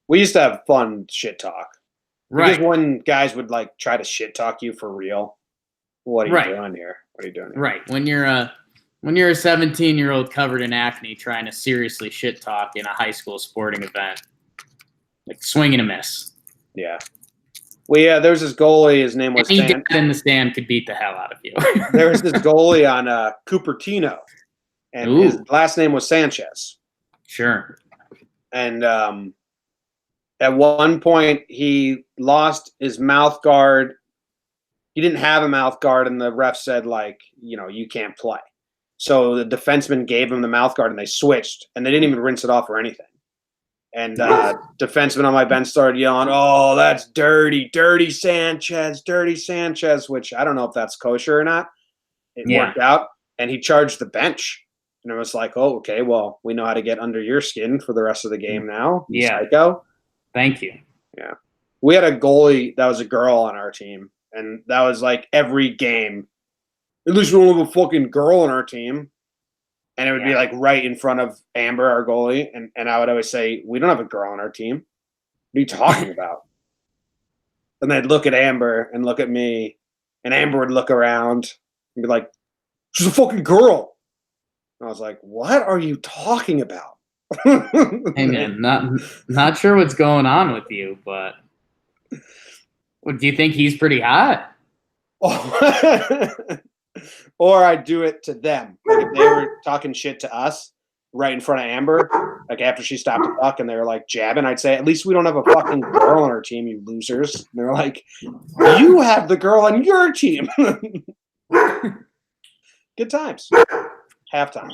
B: We used to have fun shit talk.
C: Right.
B: Because when guys would like try to shit talk you for real, what are you doing here? What are you doing here?
C: Right. When you're a 17-year-old covered in acne trying to seriously shit talk in a high school sporting event. Like swing and a miss.
B: Yeah. Well, there was this goalie. His name was
C: Any dad in the stand could beat the hell out of you.
B: There was this goalie on Cupertino, and his last name was Sanchez.
C: Sure.
B: And at one point, he lost his mouth guard. He didn't have a mouth guard, and the ref said, like, you can't play. So the defenseman gave him the mouth guard, and they switched, and they didn't even rinse it off or anything. And defenseman on my bench started yelling, "Oh, that's dirty, dirty Sanchez, which I don't know if that's kosher or not. It worked out, and he charged the bench. And it was like, oh, okay, well, we know how to get under your skin for the rest of the game now. Psycho.
C: Thank you.
B: Yeah. We had a goalie that was a girl on our team, and that was like every game. At least we don't have a fucking girl on our team. And it would be like right in front of Amber, our goalie. And I would always say, we don't have a girl on our team. What are you talking about? And they'd look at Amber and look at me. And Amber would look around and be like, she's a fucking girl. And I was like, what are you talking about?
C: Hey, man, not sure what's going on with you, but do you think he's pretty hot?
B: Or I'd do it to them. Like if they were talking shit to us right in front of Amber, like after she stopped the puck and they were like jabbing, I'd say, at least we don't have a fucking girl on our team, you losers. And they're like, you have the girl on your team. Good times. Halftime.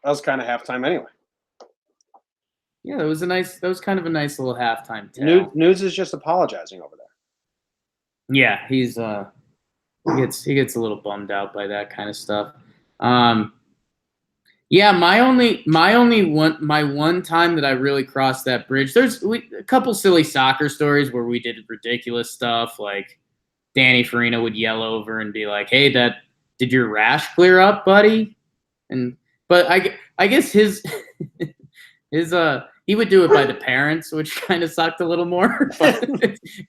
B: That was kind of halftime anyway.
C: Yeah, that was kind of a nice little halftime tale.
B: News is just apologizing over there.
C: Yeah, he's he gets a little bummed out by that kind of stuff. Yeah, my one time that I really crossed that bridge. There's a couple silly soccer stories where we did ridiculous stuff, like Danny Farina would yell over and be like, "Hey, did your rash clear up, buddy?" But I guess his he would do it by the parents, which kind of sucked a little more. But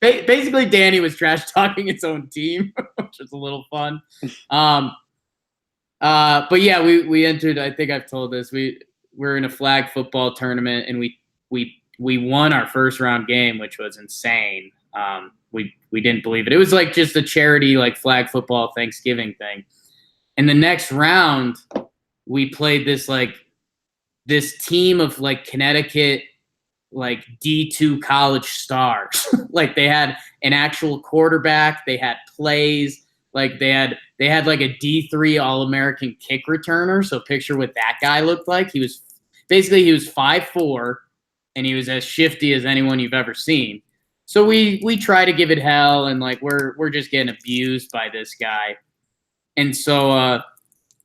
C: basically, Danny was trash talking his own team, which was a little fun. But yeah, we entered. I think I've told this. We're in a flag football tournament, and we won our first round game, which was insane. We didn't believe it. It was like just a charity like flag football Thanksgiving thing. And the next round, we played this team of like Connecticut, like D2 college stars. Like they had an actual quarterback, they had plays, like they had like a D3 All-American kick returner. So picture what that guy looked like. He was 5'4", and he was as shifty as anyone you've ever seen. So we try to give it hell, and like we're just getting abused by this guy. And so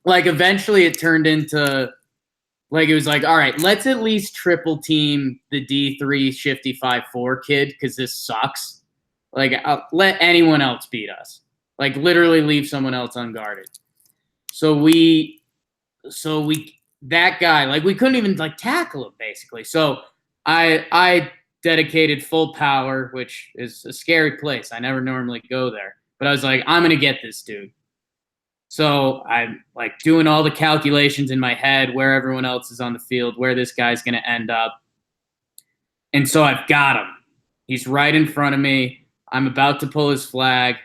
C: like eventually it turned into like, it was like, all right, let's at least triple team the D3 shifty 5'4" kid, because this sucks. Like, let anyone else beat us. Like, literally leave someone else unguarded. So that guy, like, we couldn't even like tackle him basically. So I dedicated full power, which is a scary place. I never normally go there, but I was like, I'm gonna get this dude. So I'm like doing all the calculations in my head, where everyone else is on the field, where this guy's going to end up. And so I've got him. He's right in front of me. I'm about to pull his flag.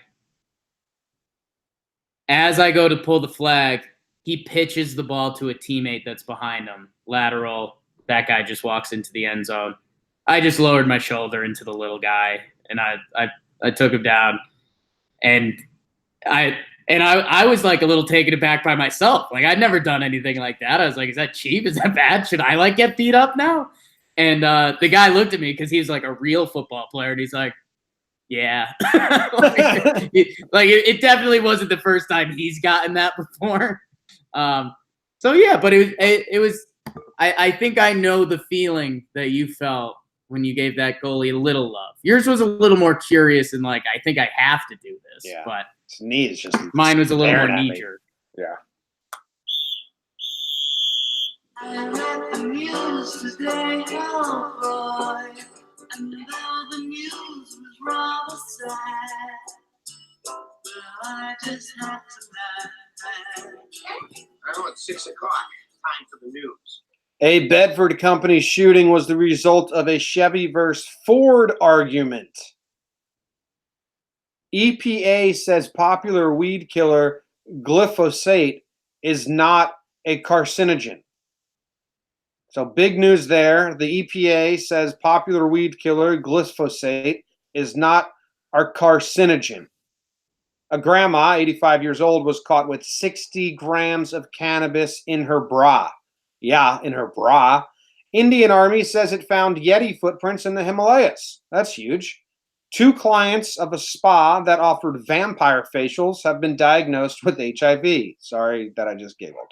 C: As I go to pull the flag, he pitches the ball to a teammate that's behind him. Lateral. That guy just walks into the end zone. I just lowered my shoulder into the little guy, and I took him down. And I was like a little taken aback by myself. Like, I'd never done anything like that. I was like, is that cheap? Is that bad? Should I like get beat up now? And the guy looked at me because he's like a real football player, and he's like, yeah. It definitely wasn't the first time he's gotten that before. So yeah, but it was. I think I know the feeling that you felt when you gave that goalie a little love. Yours was a little more curious and like, I think I have to do this.
B: Yeah.
C: But
B: his knee is just
C: mine was a little more
B: staring at me.
C: knee-jerk.
B: Yeah.
A: I read the news today, oh boy, and though the news was rather sad, well, I just had to laugh. I know it's 6 o'clock. Time for the news.
B: A Bedford company shooting was the result of a Chevy versus Ford argument. EPA says popular weed killer glyphosate is not a carcinogen. So big news there. The EPA says popular weed killer glyphosate is not a carcinogen. A grandma, 85 years old, was caught with 60 grams of cannabis in her bra. Yeah, in her bra. Indian Army says it found Yeti footprints in the Himalayas. That's huge. 2 clients of a spa that offered vampire facials have been diagnosed with HIV. Sorry that I just giggled.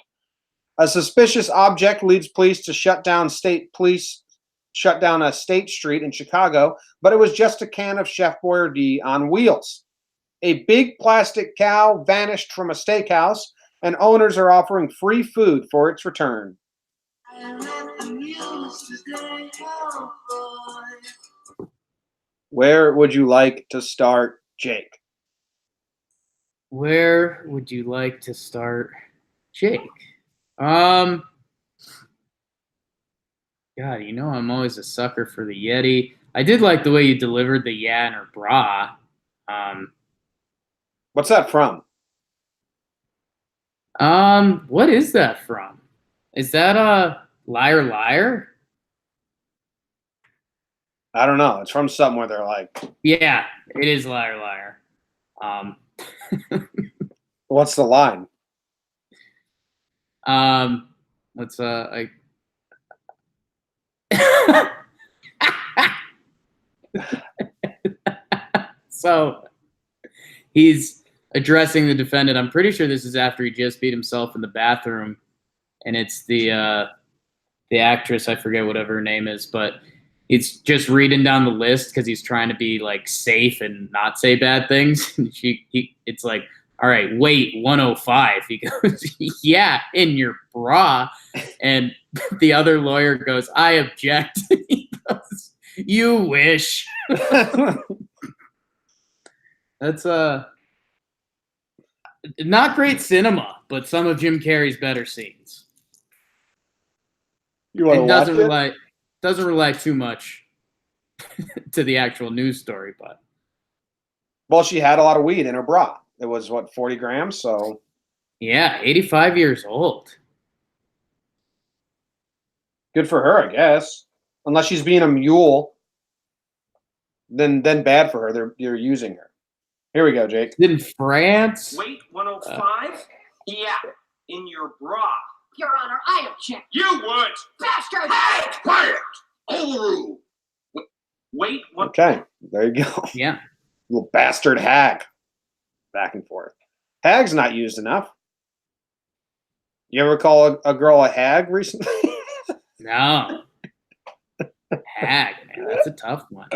B: A suspicious object leads police to shut down a state street in Chicago, but it was just a can of Chef Boyardee on wheels. A big plastic cow vanished from a steakhouse, and owners are offering free food for its return.
A: I read the news today, oh boy.
B: Where would you like to start, Jake?
C: Where would you like to start, Jake? God, you know I'm always a sucker for the Yeti. I did like the way you delivered the yeah in her bra.
B: What's that from?
C: What is that from? Is that Liar Liar?
B: I don't know. It's from somewhere they're like.
C: Yeah, it is Liar Liar.
B: What's the line?
C: Let's I So he's addressing the defendant. I'm pretty sure this is after he just beat himself in the bathroom, and it's the actress, I forget whatever her name is, but it's just reading down the list because he's trying to be like safe and not say bad things. It's like, all right, wait, 105. He goes, yeah, in your bra. And the other lawyer goes, I object. He goes, you wish. That's not great cinema, but some of Jim Carrey's better scenes.
B: You want to watch it?
C: Doesn't rely too much to the actual news story, but
B: Well, she had a lot of weed in her bra. It was, 40 grams? So
C: yeah, 85 years old.
B: good for her, I guess. Unless she's being a mule, then bad for her. They're using her. Here we go, Jake.
C: In France?
A: Wait, 105? Yeah, in your bra.
D: Your Honor, I object.
A: You would!
D: Bastard!
A: Hey, quiet! Overrule! Wait, what?
B: Okay, there you go.
C: Yeah.
B: Little bastard hag. Back and forth. Hag's not used enough. You ever call a girl a hag recently?
C: No. Hag, man. That's a tough one.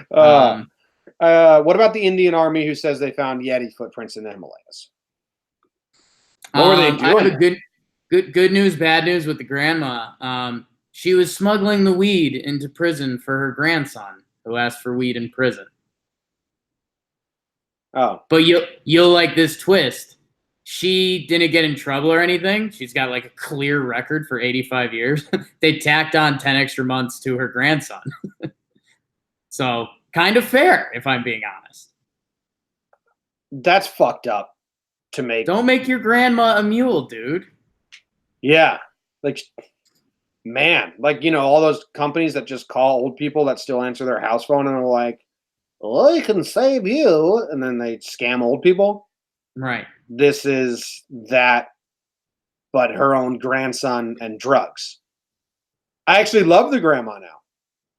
B: What about the Indian Army who says they found Yeti footprints in the Himalayas? What were they doing?
C: I have a good news, bad news with the grandma. She was smuggling the weed into prison for her grandson, who asked for weed in prison.
B: Oh,
C: But you'll like this twist. She didn't get in trouble or anything. She's got like a clear record for 85 years. They tacked on 10 extra months to her grandson. So kind of fair, if I'm being honest.
B: That's fucked up to make.
C: Don't make your grandma a mule, dude.
B: Yeah. Like, man, like, all those companies that just call old people that still answer their house phone and they're like, well, I can save you. And then they scam old people.
C: Right.
B: This is that, but her own grandson and drugs. I actually love the grandma now.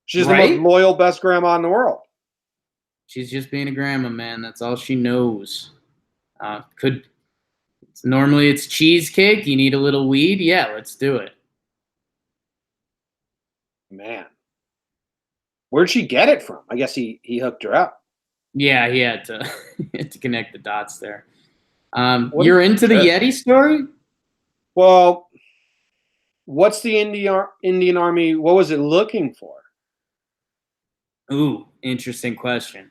B: She's the most loyal, best grandma in the world.
C: She's just being a grandma, man. That's all she knows. Normally it's cheesecake. You need a little weed. Yeah, let's do it.
B: Man. Where'd she get it from? I guess he hooked her up.
C: Yeah, he had to, he had to connect the dots there. You're into the Yeti story?
B: Well, what's the Indian Army, what was it looking for?
C: Ooh, interesting question.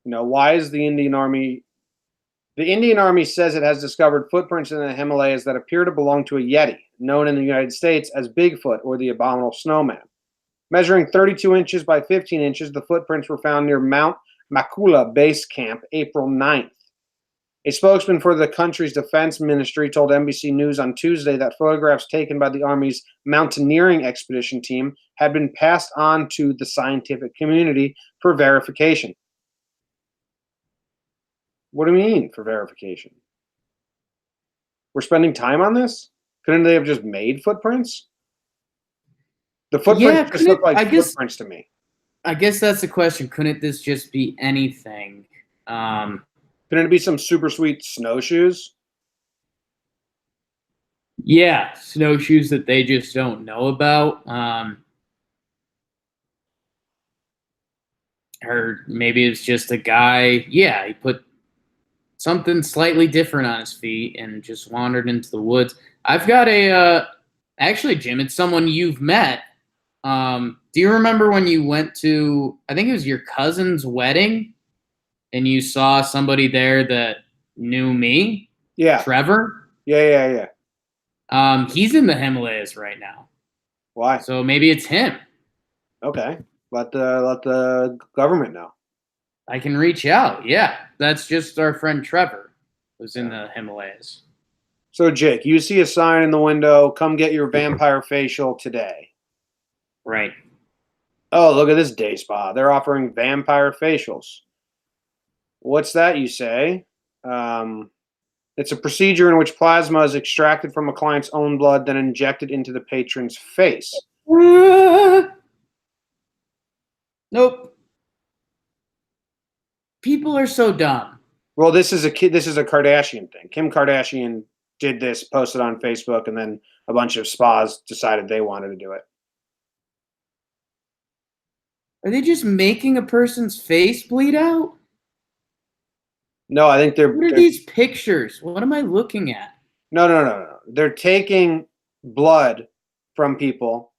B: Why is the Indian Army... The Indian Army says it has discovered footprints in the Himalayas that appear to belong to a Yeti, known in the United States as Bigfoot or the Abominable Snowman. Measuring 32 inches by 15 inches, the footprints were found near Mount Makula Base Camp April 9th. A spokesman for the country's defense ministry told NBC News on Tuesday that photographs taken by the Army's mountaineering expedition team had been passed on to the scientific community for verification. What do you mean for verification? We're spending time on this? Couldn't they have just made footprints? The footprints just look like footprints to me.
C: I guess that's the question. Couldn't this just be anything?
B: Couldn't it be some super sweet snowshoes?
C: Yeah, snowshoes that they just don't know about. Or maybe it's just a guy. Yeah, he put something slightly different on his feet and just wandered into the woods. I've got actually, Jim, it's someone you've met. Do you remember when you went to, I think it was your cousin's wedding, and you saw somebody there that knew me?
B: Yeah.
C: Trevor?
B: Yeah.
C: He's in the Himalayas right now.
B: Why?
C: So maybe it's him.
B: Okay. Let the government know.
C: I can reach out. Yeah. That's just our friend Trevor who's in the Himalayas.
B: So, Jake, you see a sign in the window, come get your vampire facial today.
C: Right.
B: Oh, look at this day spa. They're offering vampire facials. What's that, you say? It's a procedure in which plasma is extracted from a client's own blood, then injected into the patron's face.
C: Nope. People are so dumb.
B: Well, this is a Kardashian thing. Kim Kardashian did this, posted on Facebook, and then a bunch of spas decided they wanted to do it.
C: Are they just making a person's face bleed out?
B: No, I think
C: What are these pictures? What am I looking at?
B: No. They're taking blood from people,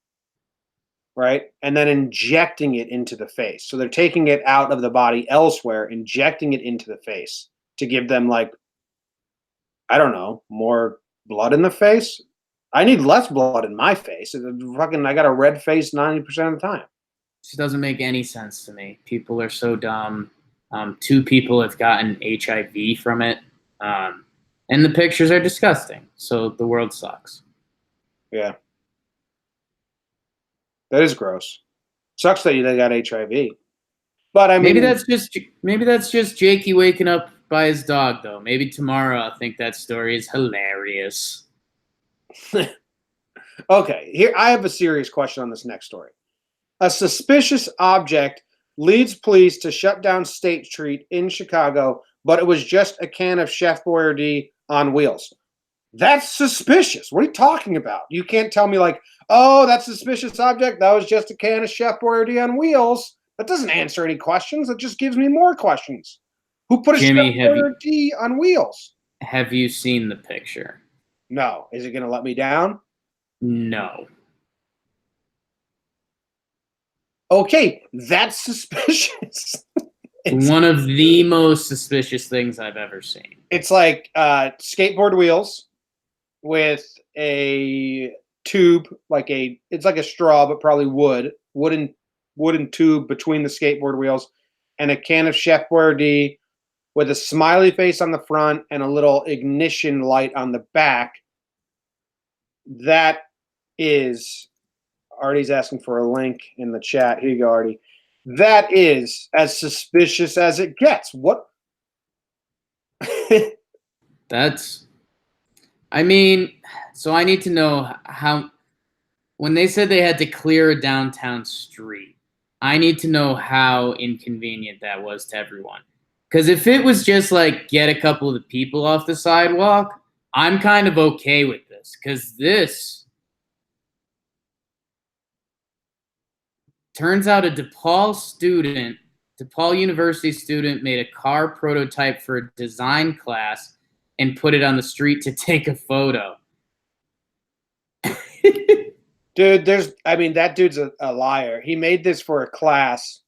B: right? And then injecting it into the face. So they're taking it out of the body elsewhere, injecting it into the face to give them, like, I don't know, more blood in the face. I need less blood in my face. I got a red face 90% of the time.
C: This doesn't make any sense to me. People are so dumb. 2 people have gotten HIV from it. And the pictures are disgusting. So the world sucks.
B: Yeah. That is gross. Sucks that they got HIV. But I mean,
C: maybe that's just Jakey waking up by his dog, though. Maybe tomorrow I'll think that story is hilarious.
B: Okay, here I have a serious question on this next story. A suspicious object leads police to shut down State Street in Chicago, but it was just a can of Chef Boyardee on wheels. That's suspicious. What are you talking about? You can't tell me, like, oh, that's a suspicious object. That was just a can of Chef Boyardee on wheels. That doesn't answer any questions. It just gives me more questions. Who put a Chef Boyardee on wheels?
C: Have you seen the picture?
B: No. Is it going to let me down?
C: No.
B: Okay, that's suspicious.
C: One of the most suspicious things I've ever seen.
B: It's like skateboard wheels with a tube, it's like a straw, but probably wooden wooden tube between the skateboard wheels, and a can of Chef Boyardee with a smiley face on the front and a little ignition light on the back. That is, Artie's asking for a link in the chat. Here you go, Artie. That is as suspicious as it gets. What?
C: That's, I mean, so I need to know how, when they said they had to clear a downtown street, I need to know how inconvenient that was to everyone. Because if it was just like get a couple of the people off the sidewalk, I'm kind of okay with this. Because this turns out a DePaul University student made a car prototype for a design class and put it on the street to take a photo.
B: Dude, that dude's a liar. He made this for a class.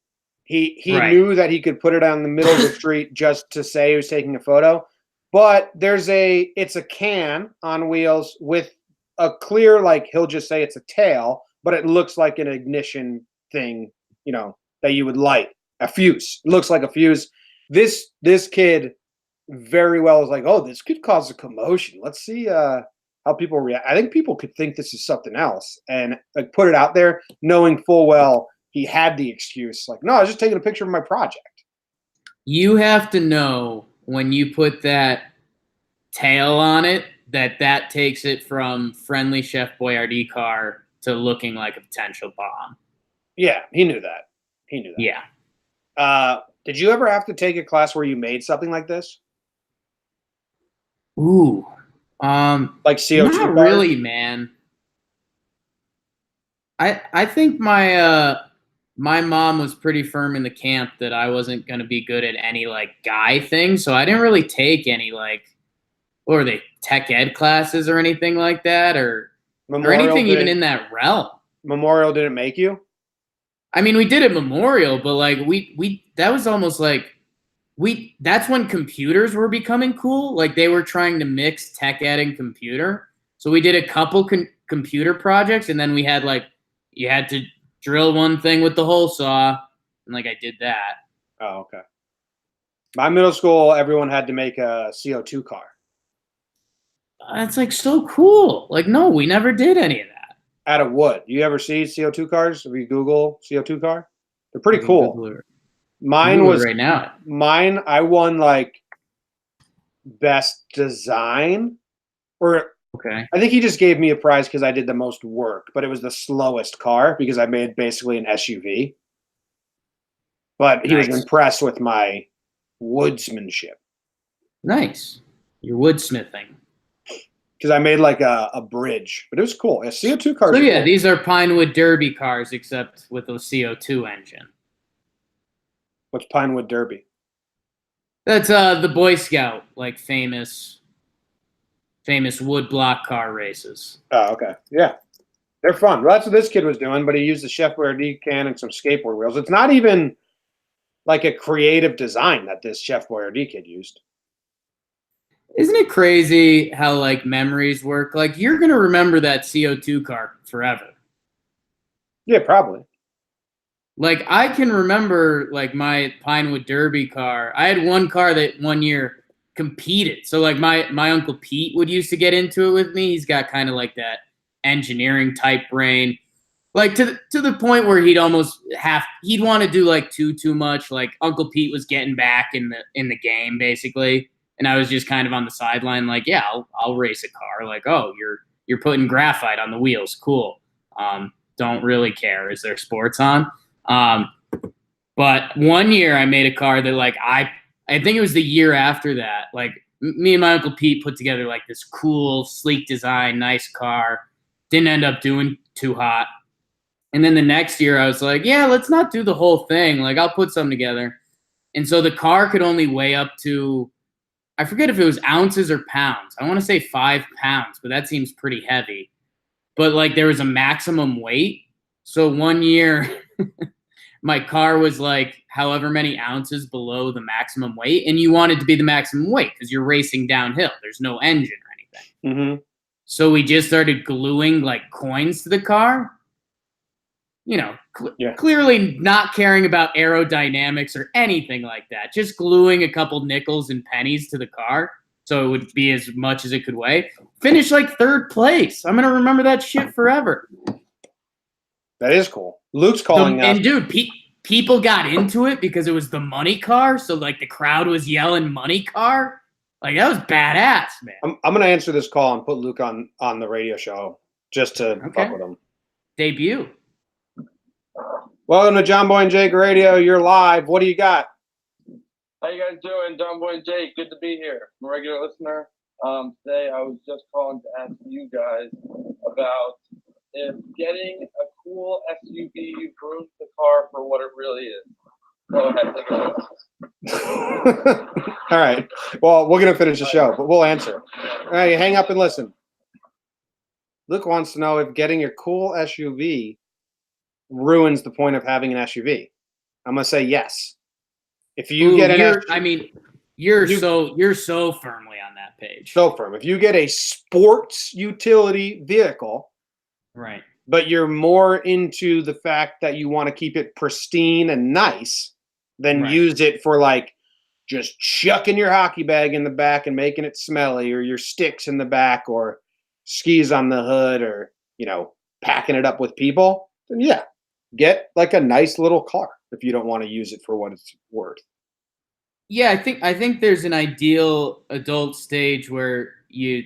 B: He
C: Right.
B: knew that he could put it on the middle of the street just to say he was taking a photo. But it's a can on wheels with a clear, like, he'll just say it's a tail, but it looks like an ignition thing, that you would light. A fuse. It looks like a fuse. This kid very well is like, oh, this could cause a commotion. Let's see how people react. I think people could think this is something else and like put it out there knowing full well he had the excuse. Like, no, I was just taking a picture of my project.
C: You have to know when you put that tail on it that takes it from friendly Chef Boyardee car to looking like a potential bomb.
B: Yeah, he knew that.
C: Yeah.
B: Did you ever have to take a class where you made something like this?
C: Ooh.
B: Like CO2
C: Not
B: cars?
C: really, man. I think my mom was pretty firm in the camp that I wasn't going to be good at any like guy thing, so I didn't really take any like, what were they, tech ed classes or anything like that, or anything even in that realm.
B: Memorial didn't make you?
C: I mean, we did at Memorial, but like we that was almost like that's when computers were becoming cool. Like they were trying to mix tech ed and computer. So we did a couple computer projects, and then we had like, you had to drill one thing with the hole saw, and like I did that.
B: Oh, okay. My middle school, everyone had to make a CO2 car.
C: That's like so cool. Like, no, we never did any of that.
B: Out of wood. You ever see CO2 cars? If you Google CO2 car, they're pretty cool. Mine was
C: right now.
B: Mine, I won like best design, or
C: Okay.
B: I think he just gave me a prize because I did the most work, but it was the slowest car because I made basically an SUV. But he was impressed with my woodsmanship.
C: Nice. Your woodsmithing.
B: Because I made like a bridge, but it was cool. Yeah, CO2 cars.
C: So yeah,
B: cool.
C: these are Pinewood Derby cars, except with a CO2 engine.
B: What's Pinewood Derby?
C: That's the Boy Scout, like famous wood block car races.
B: Oh, okay. Yeah. They're fun. Well, that's what this kid was doing, but he used the Chef Boyardee can and some skateboard wheels. It's not even like a creative design that this Chef Boyardee kid used.
C: Isn't it crazy how like memories work? Like you're going to remember that CO2 car forever.
B: Yeah, probably.
C: Like I can remember like my Pinewood Derby car. I had one car that one year competed. So like my Uncle Pete would used to get into it with me. He's got kind of like that engineering type brain. Like to the point where he'd want to do like too much. Like Uncle Pete was getting back in the game basically. And I was just kind of on the sideline like, yeah, I'll race a car. Like, oh, you're putting graphite on the wheels. Cool. Don't really care. Is there sports on? But one year I made a car that like, I think it was the year after that, like me and my Uncle Pete put together like this cool, sleek design, nice car. Didn't end up doing too hot. And then the next year I was like, yeah, let's not do the whole thing. Like I'll put something together. And so the car could only weigh up to, I forget if it was ounces or pounds. I want to say 5 pounds, but that seems pretty heavy. But like there was a maximum weight. So one year my car was like however many ounces below the maximum weight. And you want it to be the maximum weight because you're racing downhill. There's no engine or anything.
B: Mm-hmm.
C: So we just started gluing like coins to the car. clearly not caring about aerodynamics or anything like that. Just gluing a couple nickels and pennies to the car so it would be as much as it could weigh. Finished like 3rd place. I'm going to remember that shit forever.
B: That is cool. Luke's calling us.
C: And dude, people got into it because it was the money car. So like the crowd was yelling money car. Like that was badass, man.
B: I'm going to answer this call and put Luke on the radio show just to fuck with him.
C: Debut.
B: Welcome to Jomboy and Jake Radio. You're live. What do you got?
E: How you guys doing? Jomboy and Jake, good to be here. I'm a regular listener. Today I was just calling to ask you guys about if getting a cool SUV ruins the car for what it really is. Go ahead, take a
B: All right. Well, we're going to finish the show, but we'll answer. All right, you hang up and listen. Luke wants to know if getting your cool SUV ruins the point of having an SUV. I'm going to say yes. If you get an SUV,
C: you're so firmly on that page.
B: So firm. If you get a sports utility vehicle,
C: right,
B: but you're more into the fact that you want to keep it pristine and nice, then use it for like just chucking your hockey bag in the back and making it smelly, or your sticks in the back, or skis on the hood, or packing it up with people, then yeah, get like a nice little car if you don't want to use it for what it's worth.
C: Yeah, I think there's an ideal adult stage where you'd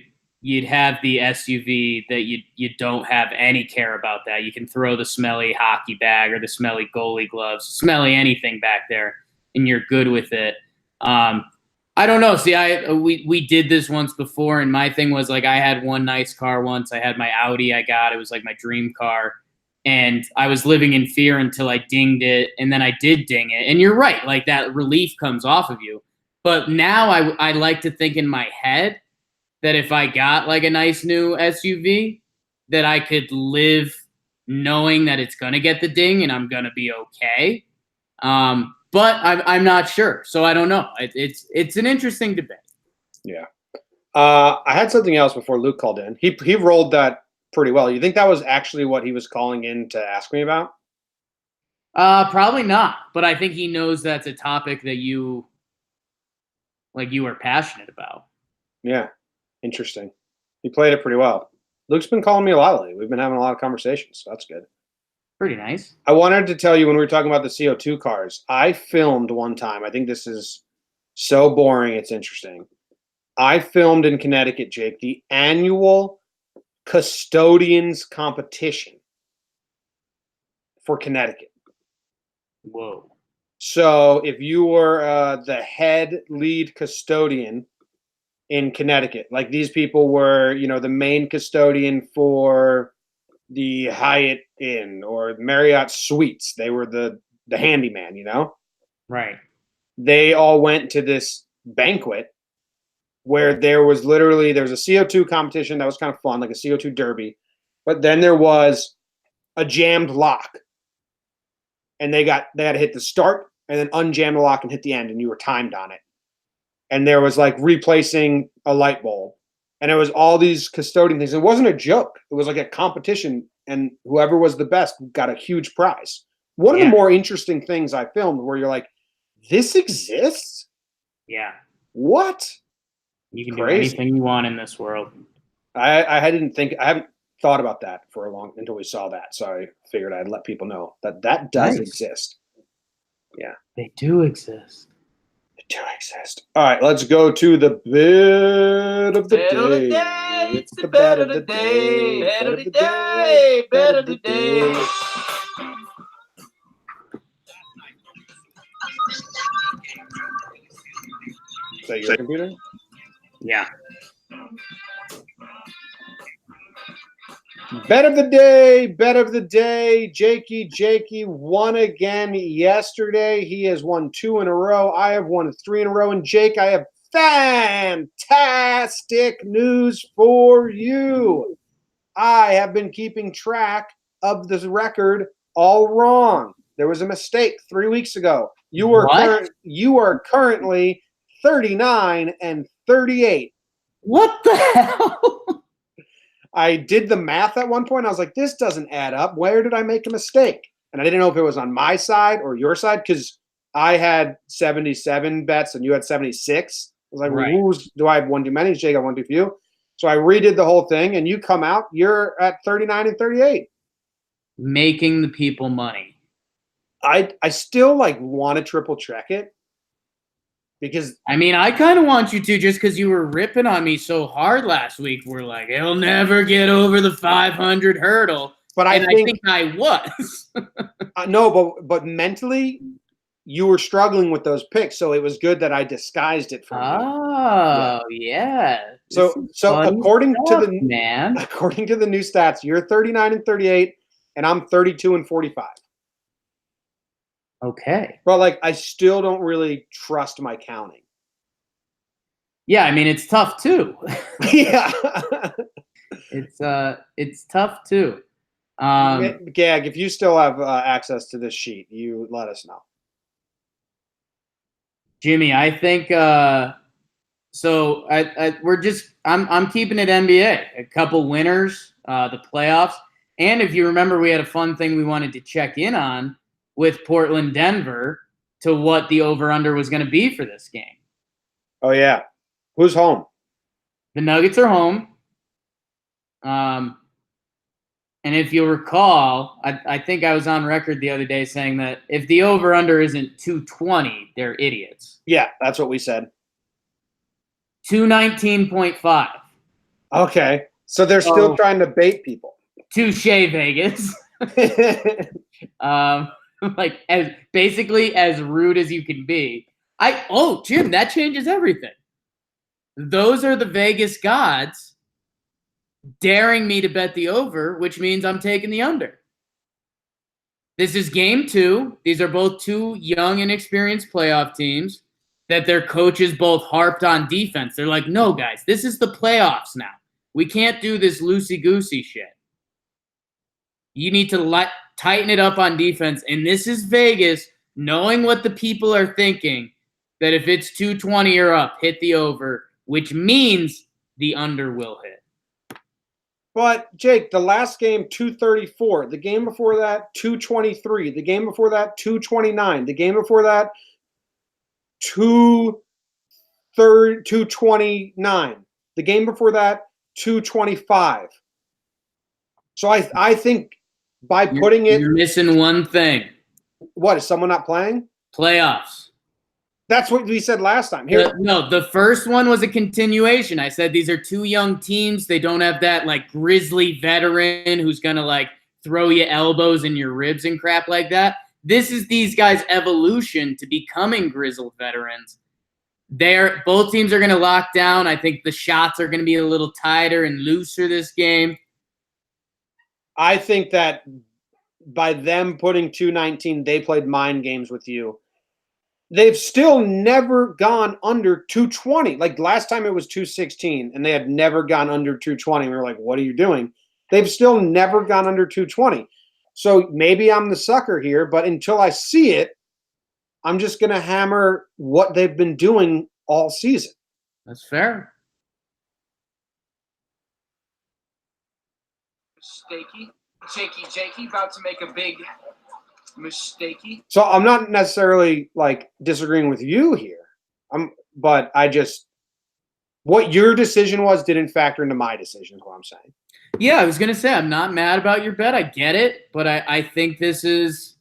C: have the SUV that you don't have any care about that. You can throw the smelly hockey bag or the smelly goalie gloves, smelly anything back there, and you're good with it. I don't know. See, we did this once before, and my thing was like I had one nice car once. I had my Audi I got. It was like my dream car. And I was living in fear until I dinged it, and then I did ding it. And you're right, like that relief comes off of you. But now I like to think in my head that if I got like a nice new SUV, that I could live knowing that it's going to get the ding and I'm going to be okay. But I'm not sure. So I don't know. It's an interesting debate.
B: Yeah. I had something else before Luke called in. He rolled that pretty well. You think that was actually what he was calling in to ask me about?
C: Probably not. But I think he knows that's a topic that you are passionate about.
B: Yeah. Interesting. He played it pretty well. Luke's been calling me a lot lately. We've been having a lot of conversations, so that's good.
C: Pretty nice.
B: I wanted to tell you when we were talking about the CO2 cars, I filmed one time. I think this is so boring, it's interesting. I filmed in Connecticut, Jake, the annual custodians competition for Connecticut.
C: Whoa.
B: So if you were the head lead custodian in Connecticut, like these people were, the main custodian for the Hyatt Inn or Marriott Suites, they were the handyman,
C: Right.
B: They all went to this banquet where there was a CO2 competition that was kind of fun, like a CO2 derby. But then there was a jammed lock. And they had to hit the start and then unjam the lock and hit the end, and you were timed on it. And there was like replacing a light bulb. And it was all these custodian things. It wasn't a joke. It was like a competition, and whoever was the best got a huge prize. One of the more interesting things I filmed where you're like, this exists?
C: Yeah.
B: What?
C: You can do anything you want in this world.
B: I haven't thought about that for until we saw that. So I figured I'd let people know that does exist. Yeah.
C: They do exist.
B: They do exist. All right, let's go to the bit of the day.
E: It's the bet of the day. Bet of the day. Bet of the day.
B: Is that your computer?
C: Yeah.
B: Bet of the day. Jakey won again yesterday. He has won 2 in a row. I have won 3 in a row. And Jake, I have fantastic news for you. I have been keeping track of this record all wrong. There was a mistake 3 weeks ago. You are currently 39 and 38.
C: What the hell?
B: I did the math at one point. I was like, this doesn't add up. Where did I make a mistake? and I didn't know if it was on my side or your side because I had 77 bets and you had 76. I was like,
C: Right.
B: well, do I have one too many? Jake, I one too few. So I redid the whole thing, and you come out, you're at 39 and 38.
C: Making the people money.
B: I still like want to triple check it because
C: I mean, I kind of want you to just because you were ripping on me so hard last week. We're like, he'll never get over the 500 hurdle.
B: but
C: I think I was.
B: no, but mentally you were struggling with those picks, so it was good that I disguised it from you.
C: Oh, yeah.
B: So
C: funny
B: according to
C: stuff,
B: the
C: man.
B: according to the new stats, you're 39 and 38 and I'm 32 and 45.
C: Okay.
B: But like I still don't really trust my counting.
C: Yeah, I mean it's tough too.
B: Yeah.
C: It's tough too.
B: Gag, if you still have access to this sheet, you let us know.
C: Jimmy, I think so. I'm keeping it NBA. A couple winners, the playoffs, and if you remember, we had a fun thing we wanted to check in on with Portland, Denver, to what the over under was going to be for this game.
B: Oh yeah, who's home?
C: The Nuggets are home. And if you'll recall, I think I was on record the other day saying that if the over under isn't 220, they're idiots.
B: Yeah, that's what we said.
C: 219.5.
B: Okay, so they're still trying to bait people.
C: Touche, Vegas. Like basically as rude as you can be. Jim, that changes everything. Those are the Vegas gods daring me to bet the over, which means I'm taking the under. This is game 2. These are both two young and experienced playoff teams that their coaches both harped on defense. They're like, no, guys, this is the playoffs now. We can't do this loosey-goosey shit. You need to tighten it up on defense. And this is Vegas knowing what the people are thinking, that if it's 220 or up, hit the over, which means the under will hit.
B: But Jake, the last game 234, the game before that 223, the game before that 229, the game before that 229, the game before that 225. So I think by putting it,
C: you're missing one thing.
B: What, is someone not playing?
C: Playoffs.
B: That's what we said last time.
C: No, the first one was a continuation. I said these are two young teams. They don't have that like grizzly veteran who's gonna like throw you elbows in your ribs and crap like that. This is these guys' evolution to becoming grizzled veterans. Both teams are gonna lock down. I think the shots are gonna be a little tighter and looser this game.
B: I think that by them putting 219, they played mind games with you. They've still never gone under 220. Like last time it was 216, and they had never gone under 220. We were like, what are you doing? They've still never gone under 220. So maybe I'm the sucker here, but until I see it, I'm just going to hammer what they've been doing all season.
C: That's fair.
A: Jakey, about to make a big mistakey.
B: So I'm not necessarily like disagreeing with you here. But what your decision was didn't factor into my decision, is what I'm saying.
C: Yeah, I was gonna say I'm not mad about your bet. I get it, but I think today's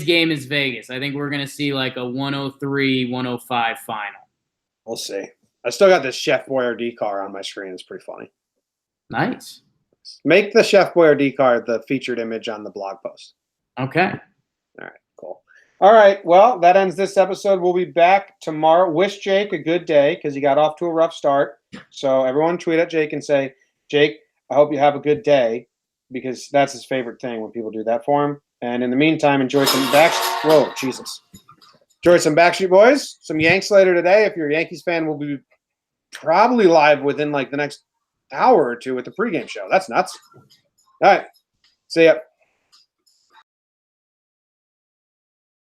C: game is Vegas. I think we're gonna see like a 103-105 final.
B: We'll see. I still got this Chef Boyardee car on my screen. It's pretty funny.
C: Nice.
B: Make the Chef Boyardee card the featured image on the blog post.
C: Okay.
B: All right, cool. All right, well, that ends this episode. We'll be back tomorrow. Wish Jake a good day because he got off to a rough start. So everyone tweet at Jake and say, Jake, I hope you have a good day, because that's his favorite thing when people do that for him. And in the meantime, enjoy some Enjoy some Backstreet Boys, some Yanks later today. If you're a Yankees fan, we'll be probably live within like the next hour or two with the pregame show. That's nuts. All right. See ya.